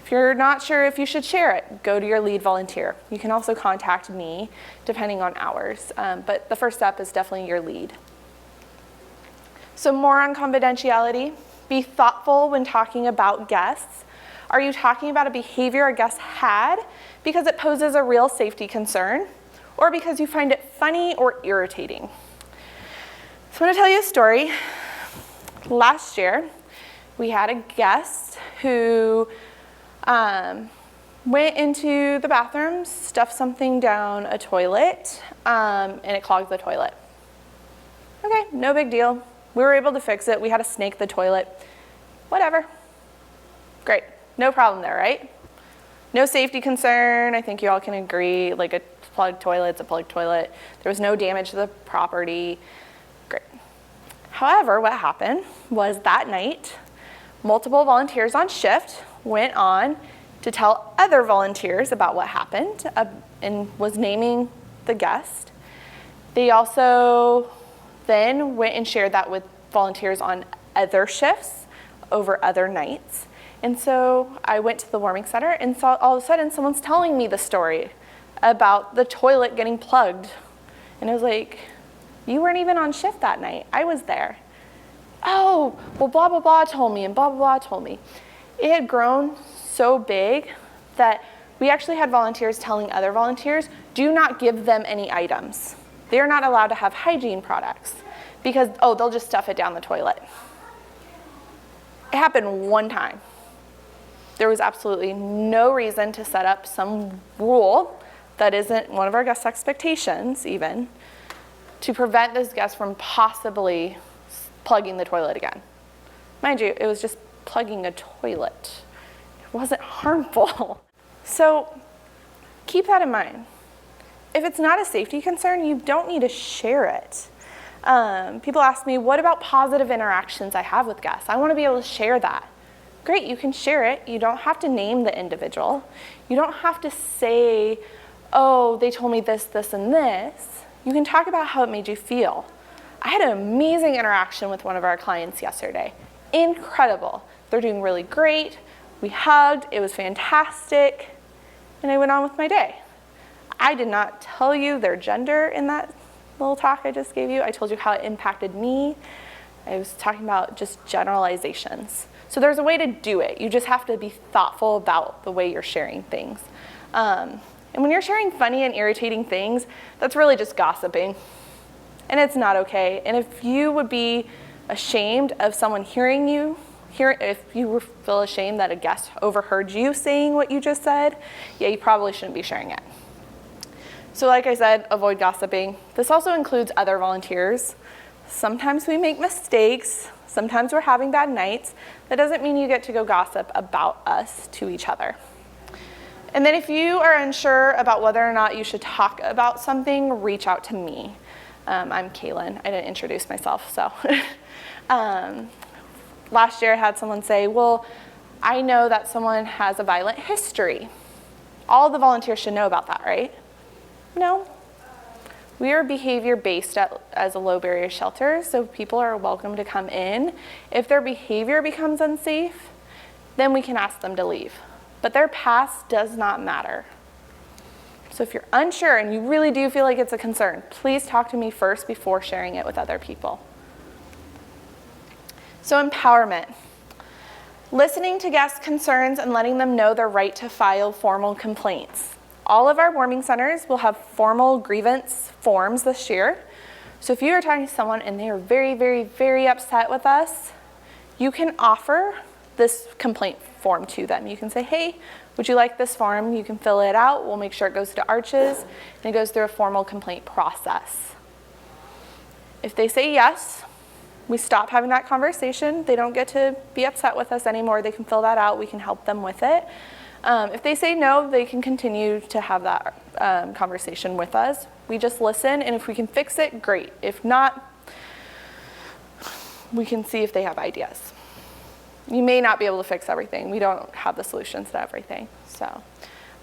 If you're not sure if you should share it, go to your lead volunteer. You can also contact me, depending on hours. But the first step is definitely your lead. So more on confidentiality. Be thoughtful when talking about guests. Are you talking about a behavior a guest had because it poses a real safety concern, or because you find it funny or irritating? So I'm going to tell you a story. Last year, we had a guest who went into the bathroom, stuffed something down a toilet, and it clogged the toilet. Okay, no big deal. We were able to fix it. We had to snake the toilet. Whatever. Great. No problem there, right? No safety concern. I think you all can agree, like a plugged toilet's a plugged toilet. There was no damage to the property. Great. However, what happened was that night, multiple volunteers on shift went on to tell other volunteers about what happened and was naming the guest. They also then went and shared that with volunteers on other shifts over other nights. And so I went to the warming center and saw all of a sudden someone's telling me the story about the toilet getting plugged. And I was like, you weren't even on shift that night. I was there. Oh, well, blah, blah, blah told me and blah, blah, blah told me. It had grown so big that we actually had volunteers telling other volunteers, do not give them any items. They're not allowed to have hygiene products because, oh, they'll just stuff it down the toilet. It happened one time. There was absolutely no reason to set up some rule that isn't one of our guest expectations even to prevent this guest from possibly plugging the toilet again. Mind you, it was just plugging a toilet. It wasn't harmful. So keep that in mind. If it's not a safety concern, you don't need to share it. People ask me, what about positive interactions I have with guests? I want to be able to share that. Great, you can share it. You don't have to name the individual. You don't have to say, oh, they told me this, this, and this. You can talk about how it made you feel. I had an amazing interaction with one of our clients yesterday. Incredible. They're doing really great. We hugged. It was fantastic. And I went on with my day. I did not tell you their gender in that little talk I just gave you. I told you how it impacted me. I was talking about just generalizations. So there's a way to do it. You just have to be thoughtful about the way you're sharing things. And when you're sharing funny and irritating things, that's really just gossiping. And it's not okay. And if you would be ashamed of someone hearing you, if you feel ashamed that a guest overheard you saying what you just said, yeah, you probably shouldn't be sharing it. So like I said, avoid gossiping. This also includes other volunteers. Sometimes we make mistakes. Sometimes we're having bad nights. That doesn't mean you get to go gossip about us to each other. And then if you are unsure about whether or not you should talk about something, reach out to me. I'm Kaylin. I didn't introduce myself, so. Last year I had someone say, well, I know that someone has a violent history. All the volunteers should know about that, right? No. We are behavior-based as a low-barrier shelter, so people are welcome to come in. If their behavior becomes unsafe, then we can ask them to leave. But their past does not matter. So if you're unsure and you really do feel like it's a concern, please talk to me first before sharing it with other people. So empowerment. Listening to guest concerns and letting them know their right to file formal complaints. All of our warming centers will have formal grievance forms this year. So if you are talking to someone and they are very, very, very upset with us, you can offer this complaint form to them. You can say, hey, would you like this form? You can fill it out. We'll make sure it goes to Arches, and it goes through a formal complaint process. If they say yes, we stop having that conversation. They don't get to be upset with us anymore. They can fill that out. We can help them with it. If they say no, they can continue to have that conversation with us. We just listen, and if we can fix it, great. If not, we can see if they have ideas. You may not be able to fix everything. We don't have the solutions to everything. So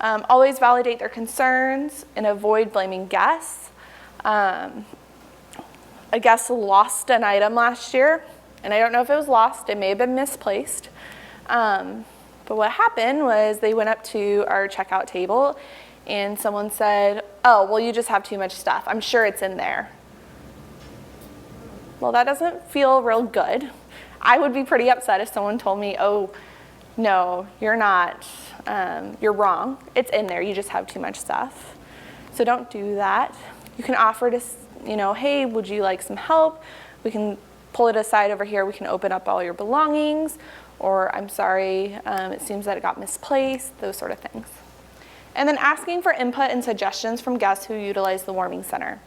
always validate their concerns and avoid blaming guests. A guest lost an item last year, and I don't know if it was lost. It may have been misplaced. But what happened was they went up to our checkout table, and someone said, oh, well, you just have too much stuff. I'm sure it's in there. Well, that doesn't feel real good. I would be pretty upset if someone told me, oh, no, you're not. You're wrong. It's in there. You just have too much stuff. So don't do that. You can offer to, hey, would you like some help? We can pull it aside over here. We can open up all your belongings. Or I'm sorry, it seems that it got misplaced, those sort of things. And then asking for input and suggestions from guests who utilize the warming center.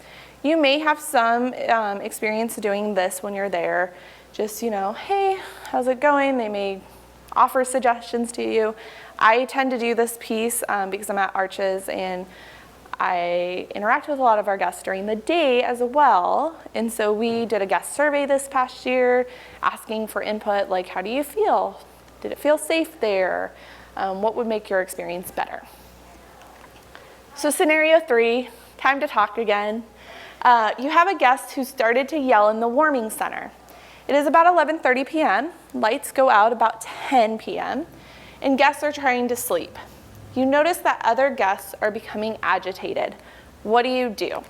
You may have some experience doing this when you're there. Just, hey, how's it going? They may offer suggestions to you. I tend to do this piece because I'm at Arches, and I interact with a lot of our guests during the day as well. And so we did a guest survey this past year asking for input, like, how do you feel? Did it feel safe there? What would make your experience better? So scenario 3, time to talk again. You have a guest who started to yell in the warming center. It is about 11:30 p.m. Lights go out about 10 p.m. and guests are trying to sleep. You notice that other guests are becoming agitated. What do you do?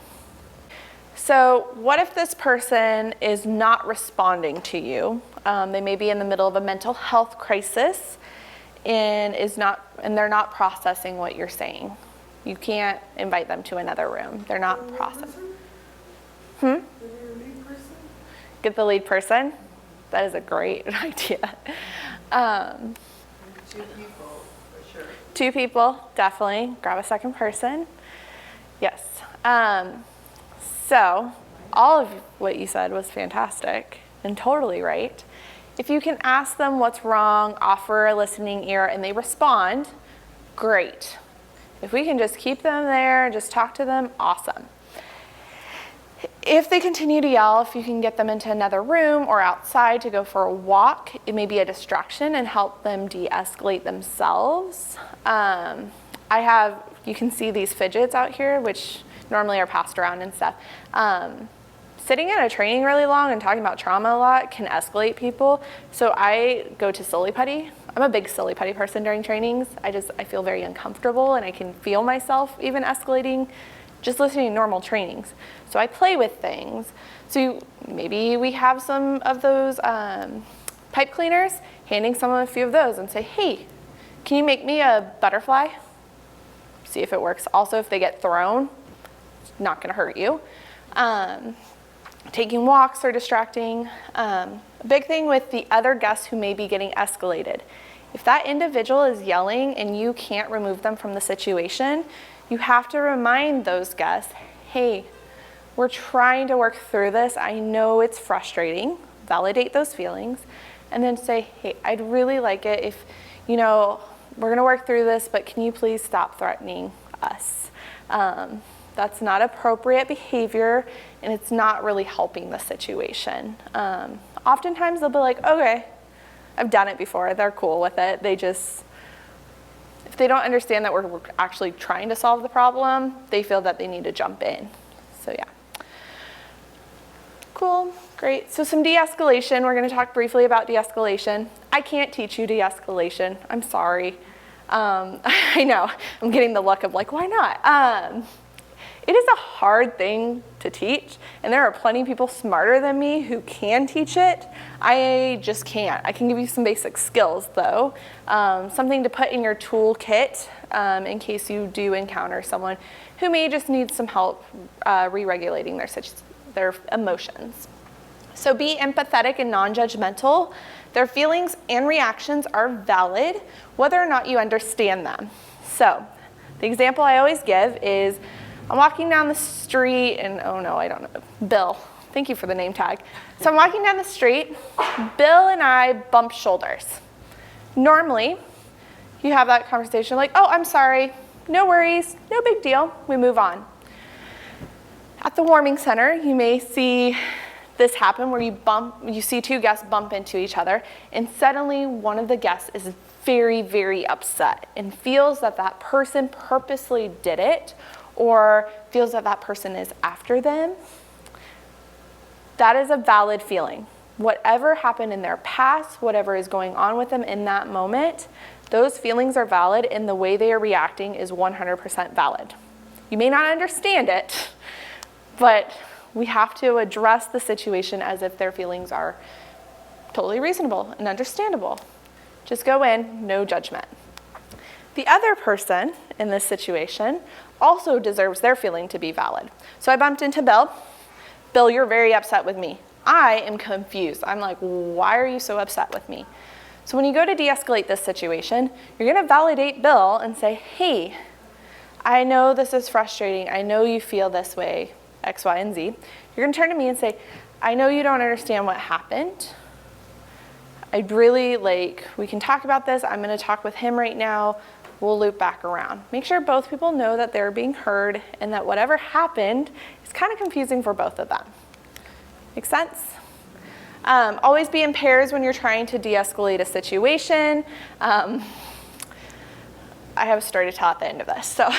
So what if this person is not responding to you? They may be in the middle of a mental health crisis and they're not processing what you're saying. You can't invite them to another room. They're not processing. Get the lead person? That is a great idea. 2 people, for sure. 2 people, definitely. Grab a second person. Yes. So all of what you said was fantastic and totally right. If you can ask them what's wrong, offer a listening ear, and they respond, great. If we can just keep them there, just talk to them, awesome. If they continue to yell, if you can get them into another room or outside to go for a walk, it may be a distraction and help them de-escalate themselves. You can see these fidgets out here, which normally are passed around and stuff. Sitting in a training really long and talking about trauma a lot can escalate people. So I go to silly putty. I'm a big silly putty person during trainings. I feel very uncomfortable, and I can feel myself even escalating just listening to normal trainings. So I play with things. So maybe we have some of those pipe cleaners, handing someone a few of those and say, hey, can you make me a butterfly? See if it works. Also, if they get thrown, it's not gonna hurt you. Taking walks or distracting. A big thing with the other guests who may be getting escalated. If that individual is yelling and you can't remove them from the situation, you have to remind those guests, hey, we're trying to work through this. I know it's frustrating. Validate those feelings. And then say, hey, I'd really like it if, we're going to work through this, but can you please stop threatening us? That's not appropriate behavior, and it's not really helping the situation. Oftentimes they'll be like, okay, I've done it before. They're cool with it. If they don't understand that we're actually trying to solve the problem, they feel that they need to jump in. So yeah. Cool, great. So some de-escalation. We're going to talk briefly about de-escalation. I can't teach you de-escalation. I'm sorry. I know. I'm getting the look of like, why not? It is a hard thing to teach, and there are plenty of people smarter than me who can teach it. I just can't. I can give you some basic skills, though. Something to put in your toolkit in case you do encounter someone who may just need some help re-regulating their emotions. So be empathetic and non-judgmental. Their feelings and reactions are valid, whether or not you understand them. So the example I always give is, I'm walking down the street and, oh no, I don't know, Bill, thank you for the name tag. So I'm walking down the street, Bill and I bump shoulders. Normally, you have that conversation like, oh, I'm sorry, no worries, no big deal, we move on. At the warming center, you may see this happen where you see two guests bump into each other, and suddenly one of the guests is very, very upset and feels that that person purposely did it, or feels that that person is after them. That is a valid feeling. Whatever happened in their past, whatever is going on with them in that moment, those feelings are valid, and the way they are reacting is 100% valid. You may not understand it, but we have to address the situation as if their feelings are totally reasonable and understandable. Just go in, no judgment. The other person in this situation also deserves their feeling to be valid. So I bumped into Bill. Bill, you're very upset with me. I am confused. I'm like, why are you so upset with me? So when you go to de-escalate this situation, you're going to validate Bill and say, hey, I know this is frustrating. I know you feel this way, X, Y, and Z. You're going to turn to me and say, I know you don't understand what happened. I'd really we can talk about this. I'm going to talk with him right now. We'll loop back around. Make sure both people know that they're being heard and that whatever happened is kind of confusing for both of them. Make sense? Always be in pairs when you're trying to de-escalate a situation. I have a story to tell at the end of this. So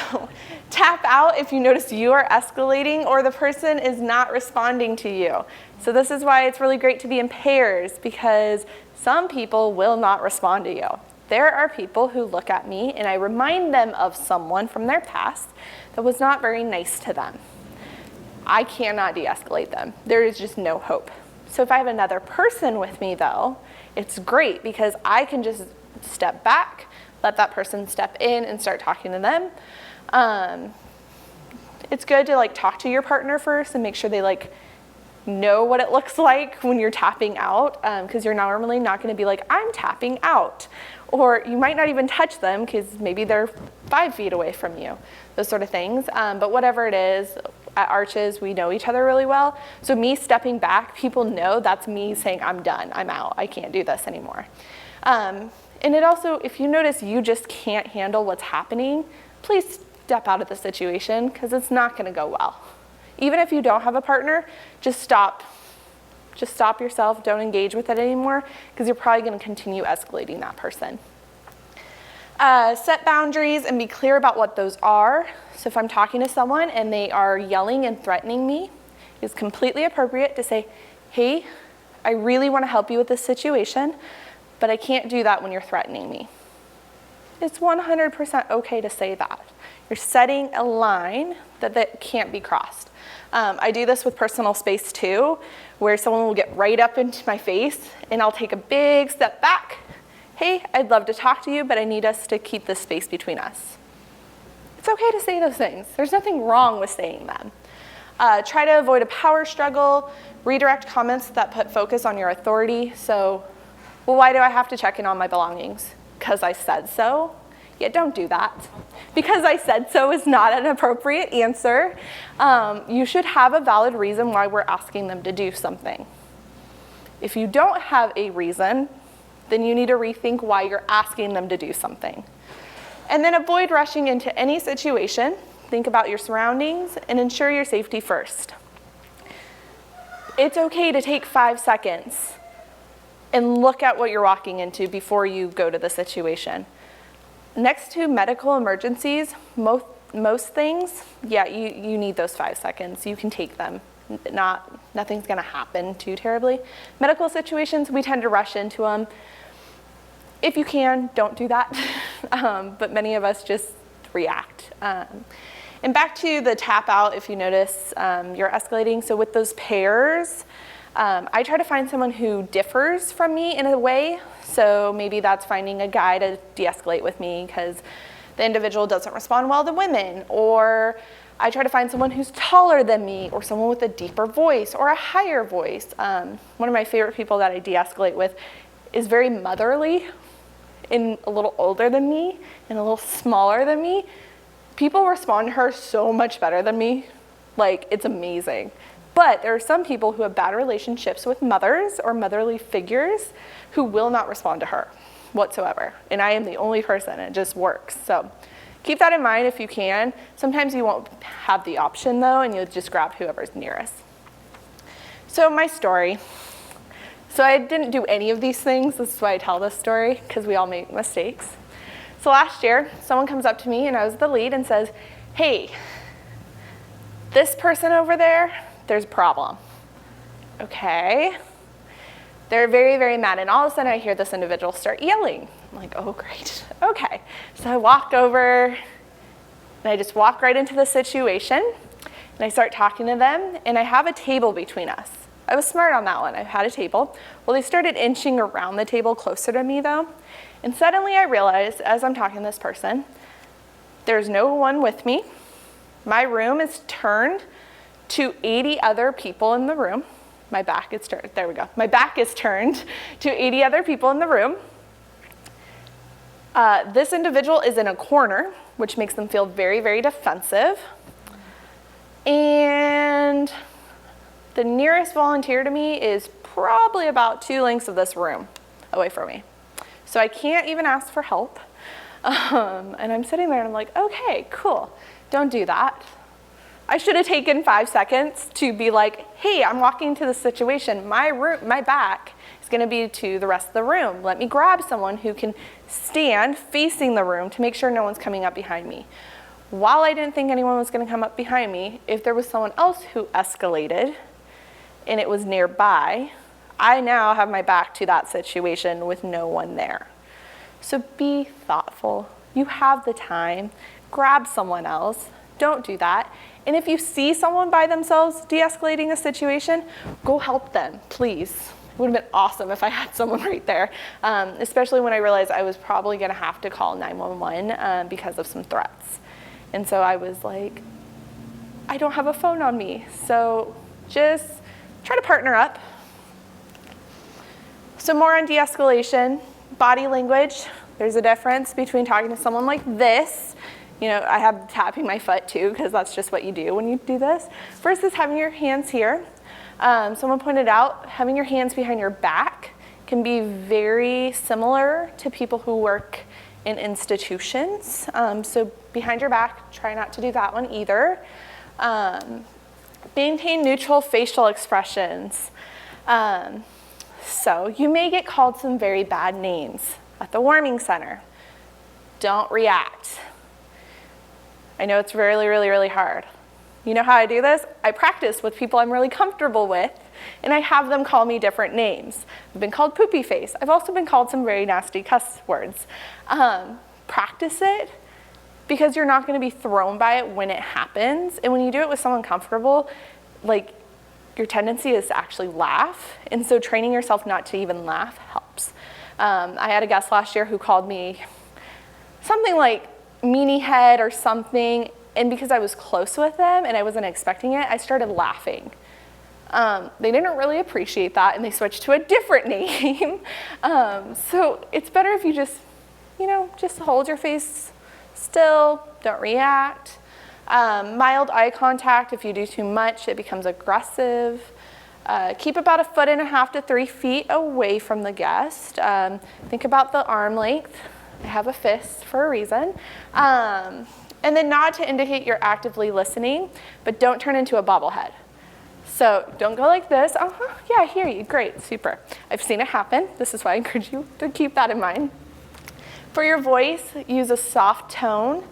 tap out if you notice you are escalating or the person is not responding to you. So this is why it's really great to be in pairs, because some people will not respond to you. There are people who look at me and I remind them of someone from their past that was not very nice to them. I cannot de-escalate them. There is just no hope. So if I have another person with me though, it's great because I can just step back, let that person step in and start talking to them. It's good to talk to your partner first and make sure they know what it looks like when you're tapping out, because you're normally not going to be like, I'm tapping out. Or you might not even touch them because maybe they're 5 feet away from you, those sort of things. But whatever it is, at Arches, we know each other really well. So me stepping back, people know that's me saying, I'm done, I'm out, I can't do this anymore. And it also, if you notice you just can't handle what's happening, please step out of the situation because it's not going to go well. Even if you don't have a partner, just stop. Just stop yourself, don't engage with it anymore, because you're probably going to continue escalating that person. Set boundaries and be clear about what those are. So if I'm talking to someone and they are yelling and threatening me, it's completely appropriate to say, hey, I really want to help you with this situation, but I can't do that when you're threatening me. It's 100% okay to say that. You're setting a line that can't be crossed. I do this with personal space too, where someone will get right up into my face and I'll take a big step back. Hey, I'd love to talk to you, but I need us to keep this space between us. It's okay to say those things. There's nothing wrong with saying them. Try to avoid a power struggle. Redirect comments that put focus on your authority. So, well, why do I have to check in on my belongings? Because I said so? Yeah, don't do that. Because I said so is not an appropriate answer. You should have a valid reason why we're asking them to do something. If you don't have a reason, then you need to rethink why you're asking them to do something. And then avoid rushing into any situation. Think about your surroundings and ensure your safety first. It's okay to take 5 seconds and look at what you're walking into before you go to the situation. Next to medical emergencies, most things, yeah, you need those 5 seconds. You can take them. Nothing's gonna happen too terribly. Medical situations, we tend to rush into them. If you can, don't do that. But many of us just react. And back to the tap out, if you notice you're escalating. So with those pairs, I try to find someone who differs from me in a way. So maybe that's finding a guy to de-escalate with me because the individual doesn't respond well to women, or I try to find someone who's taller than me, or someone with a deeper voice or a higher voice. One of my favorite people that I de-escalate with is very motherly and a little older than me and a little smaller than me. People respond to her so much better than me. Like, it's amazing. But there are some people who have bad relationships with mothers or motherly figures who will not respond to her whatsoever. And I am the only person, it just works. So keep that in mind if you can. Sometimes you won't have the option though, and you'll just grab whoever's nearest. So my story. So I didn't do any of these things. This is why I tell this story, because we all make mistakes. So last year, someone comes up to me, and I was the lead, and says, hey, this person over there, there's a problem. Okay. They're very, very mad, and all of a sudden I hear this individual start yelling. I'm like, oh, great. Okay. So I walk over, and I just walk right into the situation, and I start talking to them, and I have a table between us. I was smart on that one. I had a table. Well, they started inching around the table closer to me, though, and suddenly I realized, as I'm talking to this person, there's no one with me. My room is turned to 80 other people in the room. My back is turned, there we go. My back is turned to 80 other people in the room. This individual is in a corner, which makes them feel very, very defensive. And the nearest volunteer to me is probably about 2 lengths of this room away from me. So I can't even ask for help. And I'm sitting there and I'm like, okay, cool, don't do that. I should have taken 5 seconds to be like, hey, I'm walking into this situation. My back is gonna be to the rest of the room. Let me grab someone who can stand facing the room to make sure no one's coming up behind me. While I didn't think anyone was gonna come up behind me, if there was someone else who escalated and it was nearby, I now have my back to that situation with no one there. So be thoughtful. You have the time. Grab someone else. Don't do that. And if you see someone by themselves de-escalating a situation, go help them, please. It would have been awesome if I had someone right there, especially when I realized I was probably gonna have to call 911 because of some threats. And so I was like, I don't have a phone on me. So just try to partner up. So more on de-escalation, body language. There's a difference between talking to someone like this. You know, I have tapping my foot too, because that's just what you do when you do this, versus having your hands here. Someone pointed out having your hands behind your back can be very similar to people who work in institutions. So behind your back, try not to do that one either. Maintain neutral facial expressions. So you may get called some very bad names at the warming center. Don't react. I know it's really, really, really hard. You know how I do this? I practice with people I'm really comfortable with, and I have them call me different names. I've been called poopy face. I've also been called some very nasty cuss words. Practice it, because you're not gonna be thrown by it when it happens. And when you do it with someone comfortable, like, your tendency is to actually laugh. And so training yourself not to even laugh helps. I had a guest last year who called me something like meanie head or something, and because I was close with them and I wasn't expecting it, I started laughing. They didn't really appreciate that, and they switched to a different name. So it's better if you just, just hold your face still, don't react. Mild eye contact. If you do too much, it becomes aggressive. Keep about 1.5 to 3 feet away from the guest. Think about the arm length. I have a fist for a reason. And then nod to indicate you're actively listening, but don't turn into a bobblehead. So don't go like this. Yeah, I hear you. Great, super. I've seen it happen. This is why I encourage you to keep that in mind. For your voice, use a soft tone.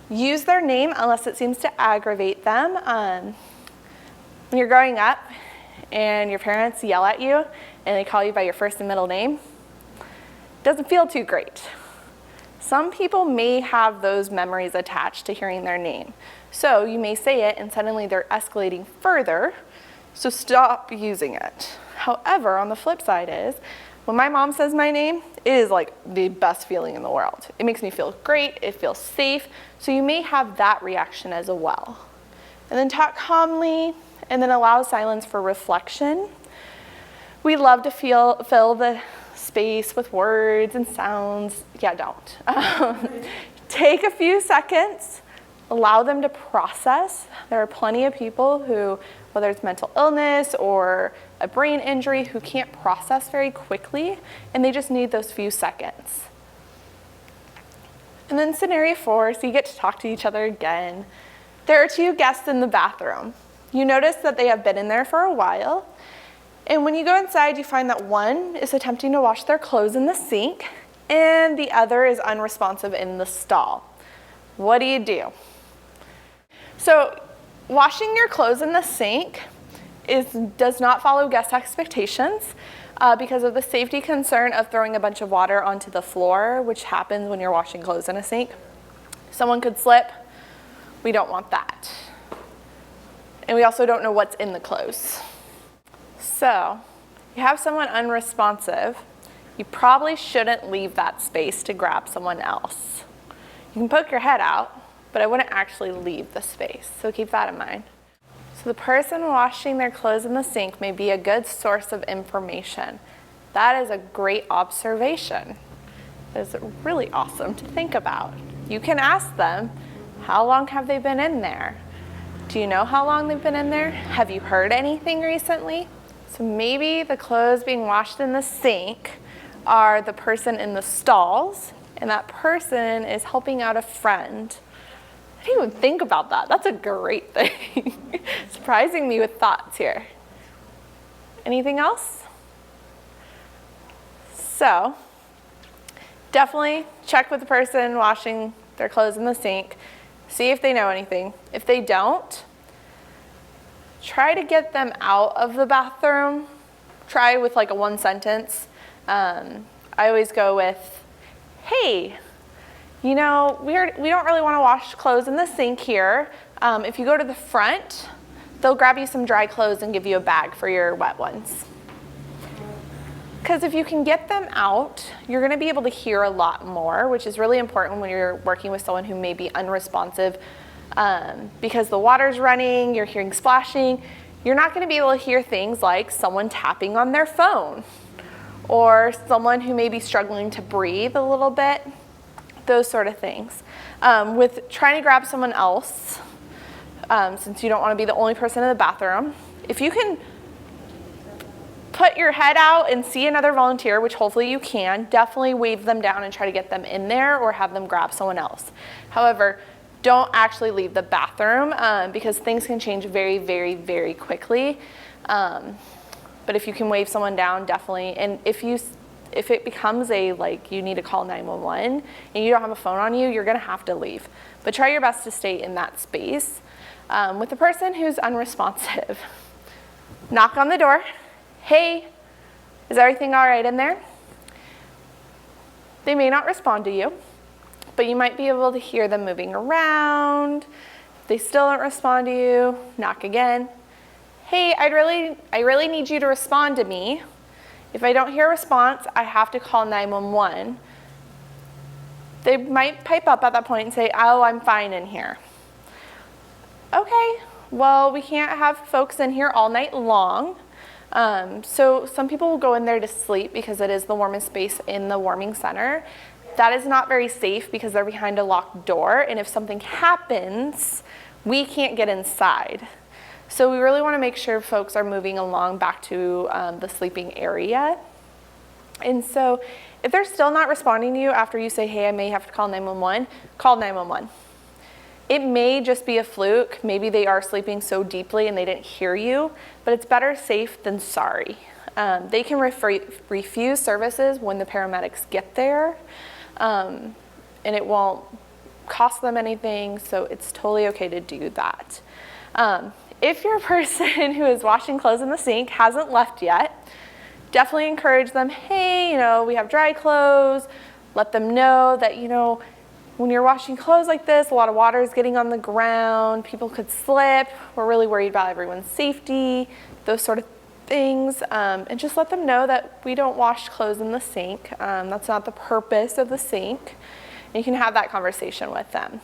Use their name unless it seems to aggravate them. When you're growing up and your parents yell at you and they call you by your first and middle name, it doesn't feel too great. Some people may have those memories attached to hearing their name. So you may say it and suddenly they're escalating further, so stop using it. However, on the flip side is, when my mom says my name, it is like the best feeling in the world. It makes me feel great, it feels safe, so you may have that reaction as well. And then talk calmly, and then allow silence for reflection. We love to fill the space with words and sounds. Yeah, don't. Take a few seconds, allow them to process. There are plenty of people who, whether it's mental illness or a brain injury, who can't process very quickly, and they just need those few seconds. And then scenario 4, so you get to talk to each other again. There are 2 guests in the bathroom. You notice that they have been in there for a while, and when you go inside, you find that one is attempting to wash their clothes in the sink, and the other is unresponsive in the stall. What do? So washing your clothes in the sink does not follow guest expectations because of the safety concern of throwing a bunch of water onto the floor, which happens when you're washing clothes in a sink. Someone could slip. We don't want that. And we also don't know what's in the clothes. So you have someone unresponsive, you probably shouldn't leave that space to grab someone else. You can poke your head out, but I wouldn't actually leave the space, so keep that in mind. So the person washing their clothes in the sink may be a good source of information. That is a great observation. It's really awesome to think about. You can ask them, how long have they been in there? Do you know how long they've been in there? Have you heard anything recently? So maybe the clothes being washed in the sink are the person in the stalls, and that person is helping out a friend. I didn't even think about that. That's a great thing. Surprising me with thoughts here. Anything else? So, definitely check with the person washing their clothes in the sink. See if they know anything. If they don't, try to get them out of the bathroom. Try with like a 1 sentence. I always go with, hey, you know, we don't really want to wash clothes in the sink here. If you go to the front, they'll grab you some dry clothes and give you a bag for your wet ones. Because if you can get them out, you're going to be able to hear a lot more, which is really important when you're working with someone who may be unresponsive. Because the water's running, you're hearing splashing, you're not going to be able to hear things like someone tapping on their phone or someone who may be struggling to breathe a little bit, those sort of things. With trying to grab someone else, since you don't want to be the only person in the bathroom, if you can put your head out and see another volunteer, which hopefully you can, definitely wave them down and try to get them in there or have them grab someone else. However, don't actually leave the bathroom because things can change very, very, very quickly. But if you can wave someone down, definitely. And if it becomes you need to call 911 and you don't have a phone on you, you're gonna have to leave. But try your best to stay in that space. With the person who's unresponsive, knock on the door. Hey, is everything all right in there? They may not respond to you, but you might be able to hear them moving around. If they still don't respond to you, knock again. Hey, I really need you to respond to me. If I don't hear a response, I have to call 911. They might pipe up at that point and say, oh, I'm fine in here. Okay, well, we can't have folks in here all night long. So some people will go in there to sleep because it is the warmest space in the warming center. That is not very safe because they're behind a locked door, and if something happens, we can't get inside. So we really want to make sure folks are moving along back to the sleeping area. And so if they're still not responding to you after you say, hey, I may have to call 911, call 911. It may just be a fluke. Maybe they are sleeping so deeply and they didn't hear you, but it's better safe than sorry. They can refuse services when the paramedics get there, and it won't cost them anything, so it's totally okay to do that. If your person who is washing clothes in the sink hasn't left yet, definitely encourage them, hey, we have dry clothes. Let them know that, when you're washing clothes like this, a lot of water is getting on the ground. People could slip. We're really worried about everyone's safety, those sort of things. And just let them know that we don't wash clothes in the sink. That's not the purpose of the sink. And you can have that conversation with them.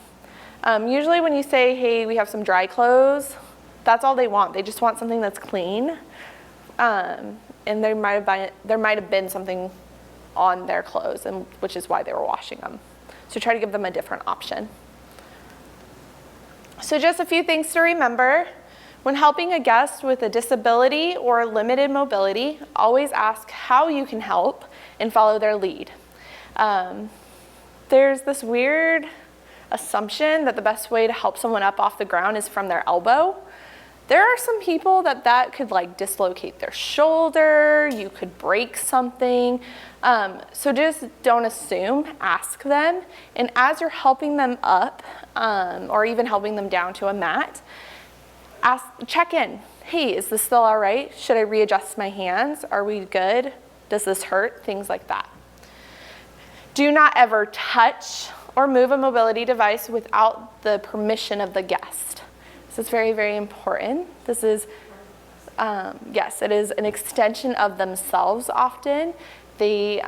Usually when you say, hey, we have some dry clothes, that's all they want. They just want something that's clean. And there might have been something on their clothes, which is why they were washing them. So try to give them a different option. So just a few things to remember. When helping a guest with a disability or limited mobility, always ask how you can help and follow their lead. There's this weird assumption that the best way to help someone up off the ground is from their elbow. There are some people that could dislocate their shoulder, you could break something. So just don't assume, ask them. And as you're helping them up, or even helping them down to a mat, check in. Hey, is this still all right? Should I readjust my hands? Are we good? Does this hurt? Things like that. Do not ever touch or move a mobility device without the permission of the guest. This is very, very important. This is, yes, it is an extension of themselves often. They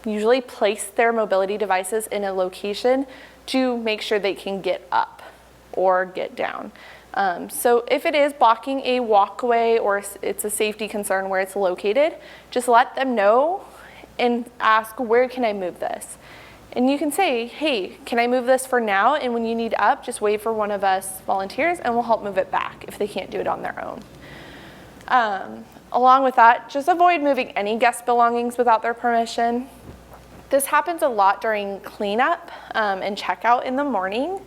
usually place their mobility devices in a location to make sure they can get up or get down. So if it is blocking a walkway or it's a safety concern where it's located, just let them know and ask, where can I move this? And you can say, hey, can I move this for now? And when you need up, just wait for one of us volunteers and we'll help move it back if they can't do it on their own. Along with that, just avoid moving any guest belongings without their permission. This happens a lot during cleanup and checkout in the morning,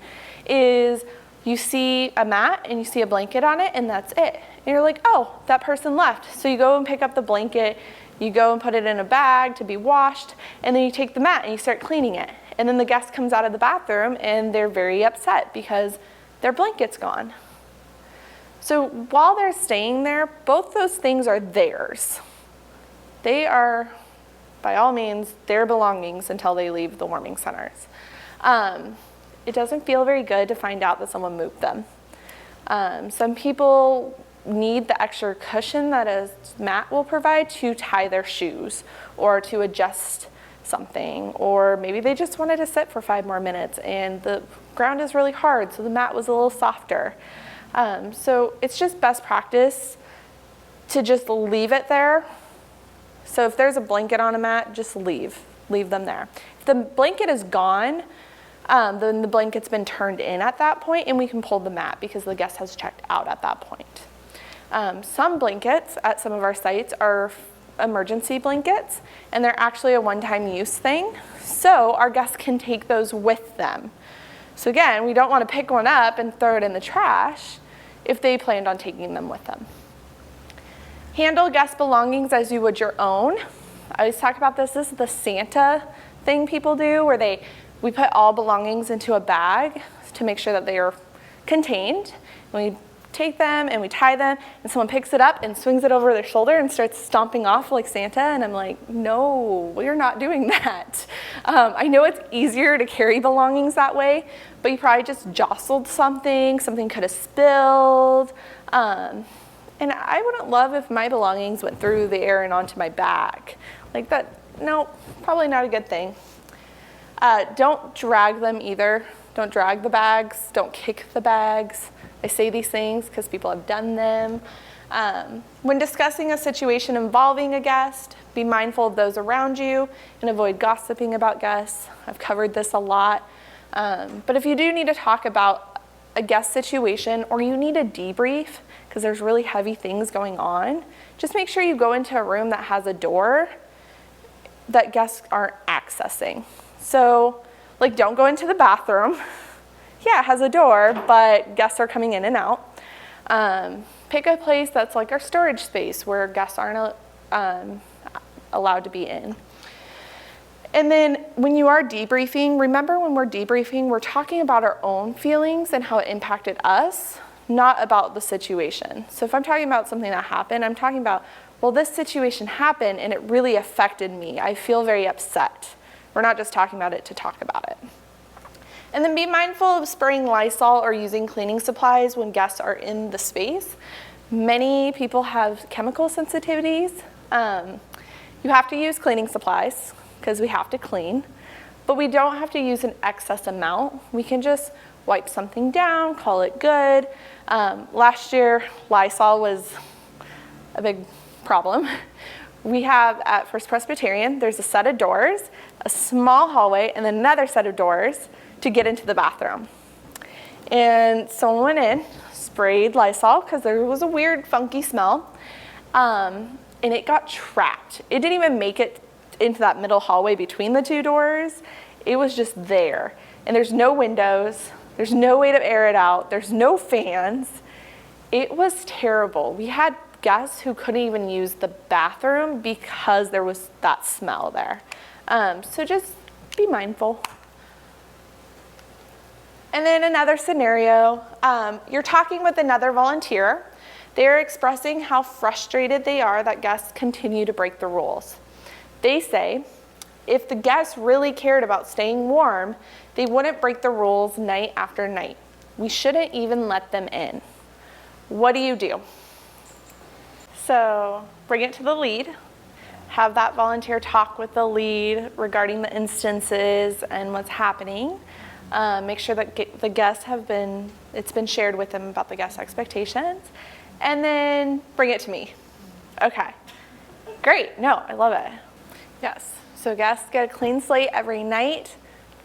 is you see a mat and you see a blanket on it and that's it. And you're like, oh, that person left. So you go and pick up the blanket, you go and put it in a bag to be washed, and then you take the mat and you start cleaning it. And then the guest comes out of the bathroom and they're very upset because their blanket's gone. So while they're staying there, both those things are theirs. They are, by all means, their belongings until they leave the warming centers. It doesn't feel very good to find out that someone moved them. Some people need the extra cushion that a mat will provide to tie their shoes or to adjust something, or maybe they just wanted to sit for 5 more minutes and the ground is really hard, so the mat was a little softer. So it's just best practice to just leave it there. So if there's a blanket on a mat, just leave them there. If the blanket is gone, then the blanket's been turned in at that point and we can pull the mat because the guest has checked out at that point. Some blankets at some of our sites are emergency blankets and they're actually a one-time use thing. So our guests can take those with them. So again, we don't want to pick one up and throw it in the trash if they planned on taking them with them. Handle guest belongings as you would your own. I always talk about this. This is the Santa thing people do where we put all belongings into a bag to make sure that they are contained. And we take them and we tie them and someone picks it up and swings it over their shoulder and starts stomping off like Santa, and I'm like, no, we're not doing that. I know it's easier to carry belongings that way, but you probably just jostled something could have spilled, and I wouldn't love if my belongings went through the air and onto my back. Like that, no, probably not a good thing. Don't drag them either. Don't drag the bags, don't kick the bags. I say these things because people have done them. When discussing a situation involving a guest, be mindful of those around you and avoid gossiping about guests. I've covered this a lot. But if you do need to talk about a guest situation or you need a debrief because there's really heavy things going on, just make sure you go into a room that has a door that guests aren't accessing. So, like, don't go into the bathroom. Yeah, it has a door, but guests are coming in and out. Pick a place that's like our storage space where guests aren't allowed to be in. And then when you are debriefing, remember when we're debriefing, we're talking about our own feelings and how it impacted us, not about the situation. So if I'm talking about something that happened, I'm talking about, well, this situation happened and it really affected me. I feel very upset. We're not just talking about it to talk about it. And then be mindful of spraying Lysol or using cleaning supplies when guests are in the space. Many people have chemical sensitivities. You have to use cleaning supplies because we have to clean, but we don't have to use an excess amount. We can just wipe something down, call it good. Last year, Lysol was a big problem. We have at First Presbyterian, there's a set of doors, a small hallway, and then another set of doors to get into the bathroom. And someone went in, sprayed Lysol because there was a weird funky smell, and it got trapped. It didn't even make it into that middle hallway between the two doors. It was just there. And there's no windows, there's no way to air it out, there's no fans. It was terrible. We had guests who couldn't even use the bathroom because there was that smell there. So just be mindful. And then another scenario, you're talking with another volunteer. They're expressing how frustrated they are that guests continue to break the rules. They say, if the guests really cared about staying warm, they wouldn't break the rules night after night. We shouldn't even let them in. What do you do? So bring it to the lead. Have that volunteer talk with the lead regarding the instances and what's happening. Make sure that the guests it's been shared with them about the guest expectations. And then bring it to me. Okay, great, no, I love it. Yes, so guests get a clean slate every night.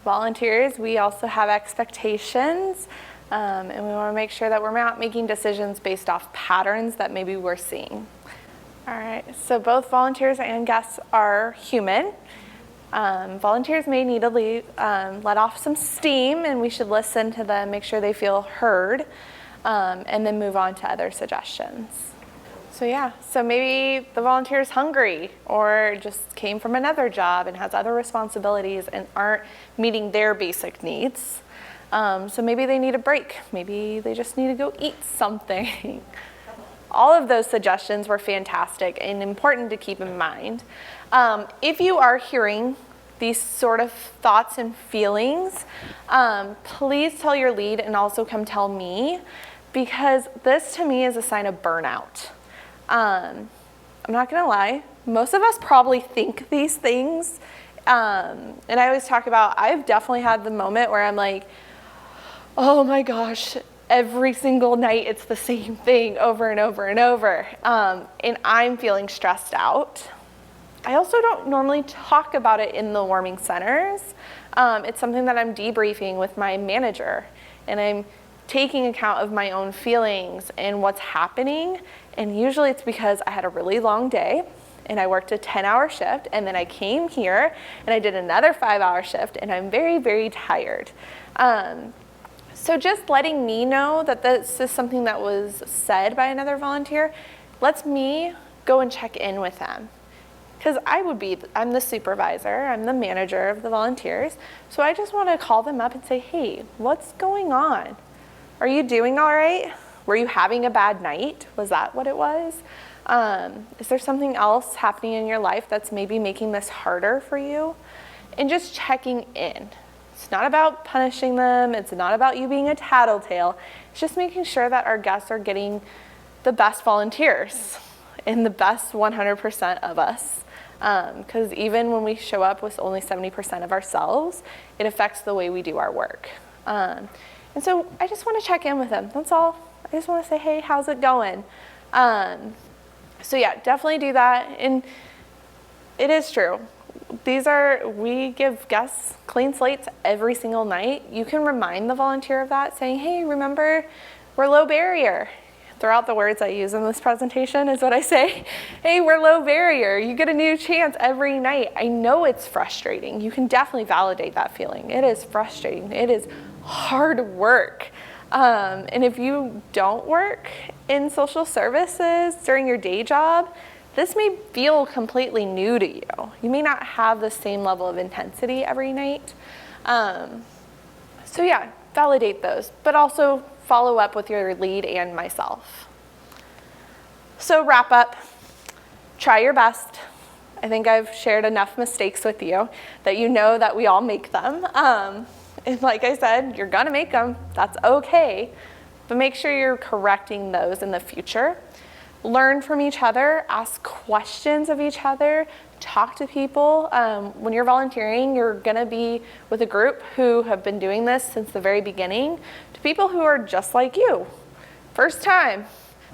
Volunteers, we also have expectations, and we want to make sure that we're not making decisions based off patterns that maybe we're seeing. All right, so both volunteers and guests are human. Volunteers may need to let off some steam, and we should listen to them, make sure they feel heard, and then move on to other suggestions. So yeah, so maybe the volunteer is hungry or just came from another job and has other responsibilities and aren't meeting their basic needs. So maybe they need a break. Maybe they just need to go eat something. All of those suggestions were fantastic and important to keep in mind. If you are hearing these sort of thoughts and feelings, please tell your lead and also come tell me, because this to me is a sign of burnout. I'm not gonna lie, most of us probably think these things. And I always talk about, I've definitely had the moment where I'm like, oh my gosh, every single night it's the same thing over and over and over. And I'm feeling stressed out. I also don't normally talk about it in the warming centers. It's something that I'm debriefing with my manager, and I'm taking account of my own feelings and what's happening. And usually it's because I had a really long day and I worked a 10-hour shift, and then I came here and I did another 5-hour shift, and I'm very, very tired. So just letting me know that this is something that was said by another volunteer lets me go and check in with them. Because I'm the supervisor, I'm the manager of the volunteers, so I just want to call them up and say, hey, what's going on? Are you doing all right? Were you having a bad night? Was that what it was? Is there something else happening in your life that's maybe making this harder for you? And just checking in. It's not about punishing them. It's not about you being a tattletale. It's just making sure that our guests are getting the best volunteers and the best 100% of us. Because even when we show up with only 70% of ourselves, it affects the way we do our work. And so I just want to check in with them. That's all. I just want to say, hey, how's it going? So yeah, definitely do that. And it is true. we give guests clean slates every single night. You can remind the volunteer of that, saying, hey, remember, we're low barrier. Throughout the words I use in this presentation is what I say. Hey, we're low barrier. You get a new chance every night. I know it's frustrating. You can definitely validate that feeling. It is frustrating. It is hard work. And if you don't work in social services during your day job, this may feel completely new to you. You may not have the same level of intensity every night. So yeah, validate those, but also follow up with your lead and myself. So wrap up, try your best. I think I've shared enough mistakes with you that you know that we all make them. And like I said, you're gonna make them, that's okay, but make sure you're correcting those in the future. Learn from each other, ask questions of each other, talk to people. When you're volunteering, you're gonna be with a group who have been doing this since the very beginning, to people who are just like you. First time.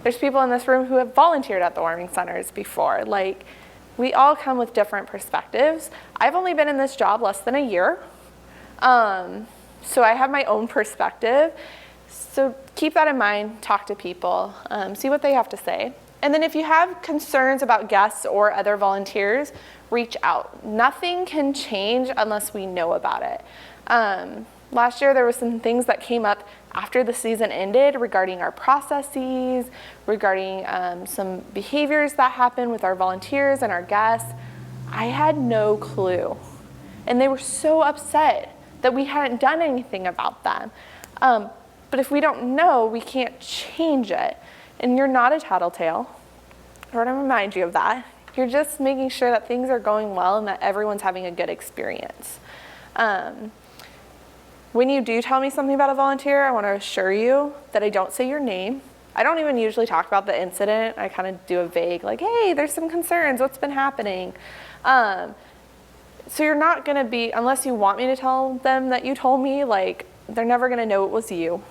There's people in this room who have volunteered at the warming centers before. Like, we all come with different perspectives. I've only been in this job less than a year, so I have my own perspective. So keep that in mind, talk to people, see what they have to say. And then if you have concerns about guests or other volunteers, reach out. Nothing can change unless we know about it. Last year there were some things that came up after the season ended regarding our processes, regarding some behaviors that happened with our volunteers and our guests. I had no clue. And they were so upset that we hadn't done anything about them. But if we don't know, we can't change it. And you're not a tattletale. I want to remind you of that. You're just making sure that things are going well and that everyone's having a good experience. When you do tell me something about a volunteer, I want to assure you that I don't say your name. I don't even usually talk about the incident. I kind of do a vague, like, hey, there's some concerns, what's been happening? So you're not going to be, unless you want me to tell them that you told me, like, they're never going to know it was you.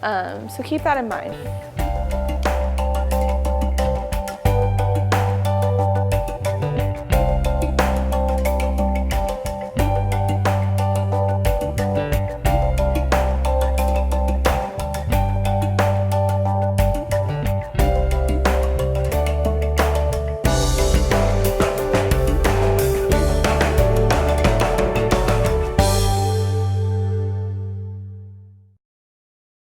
So keep that in mind.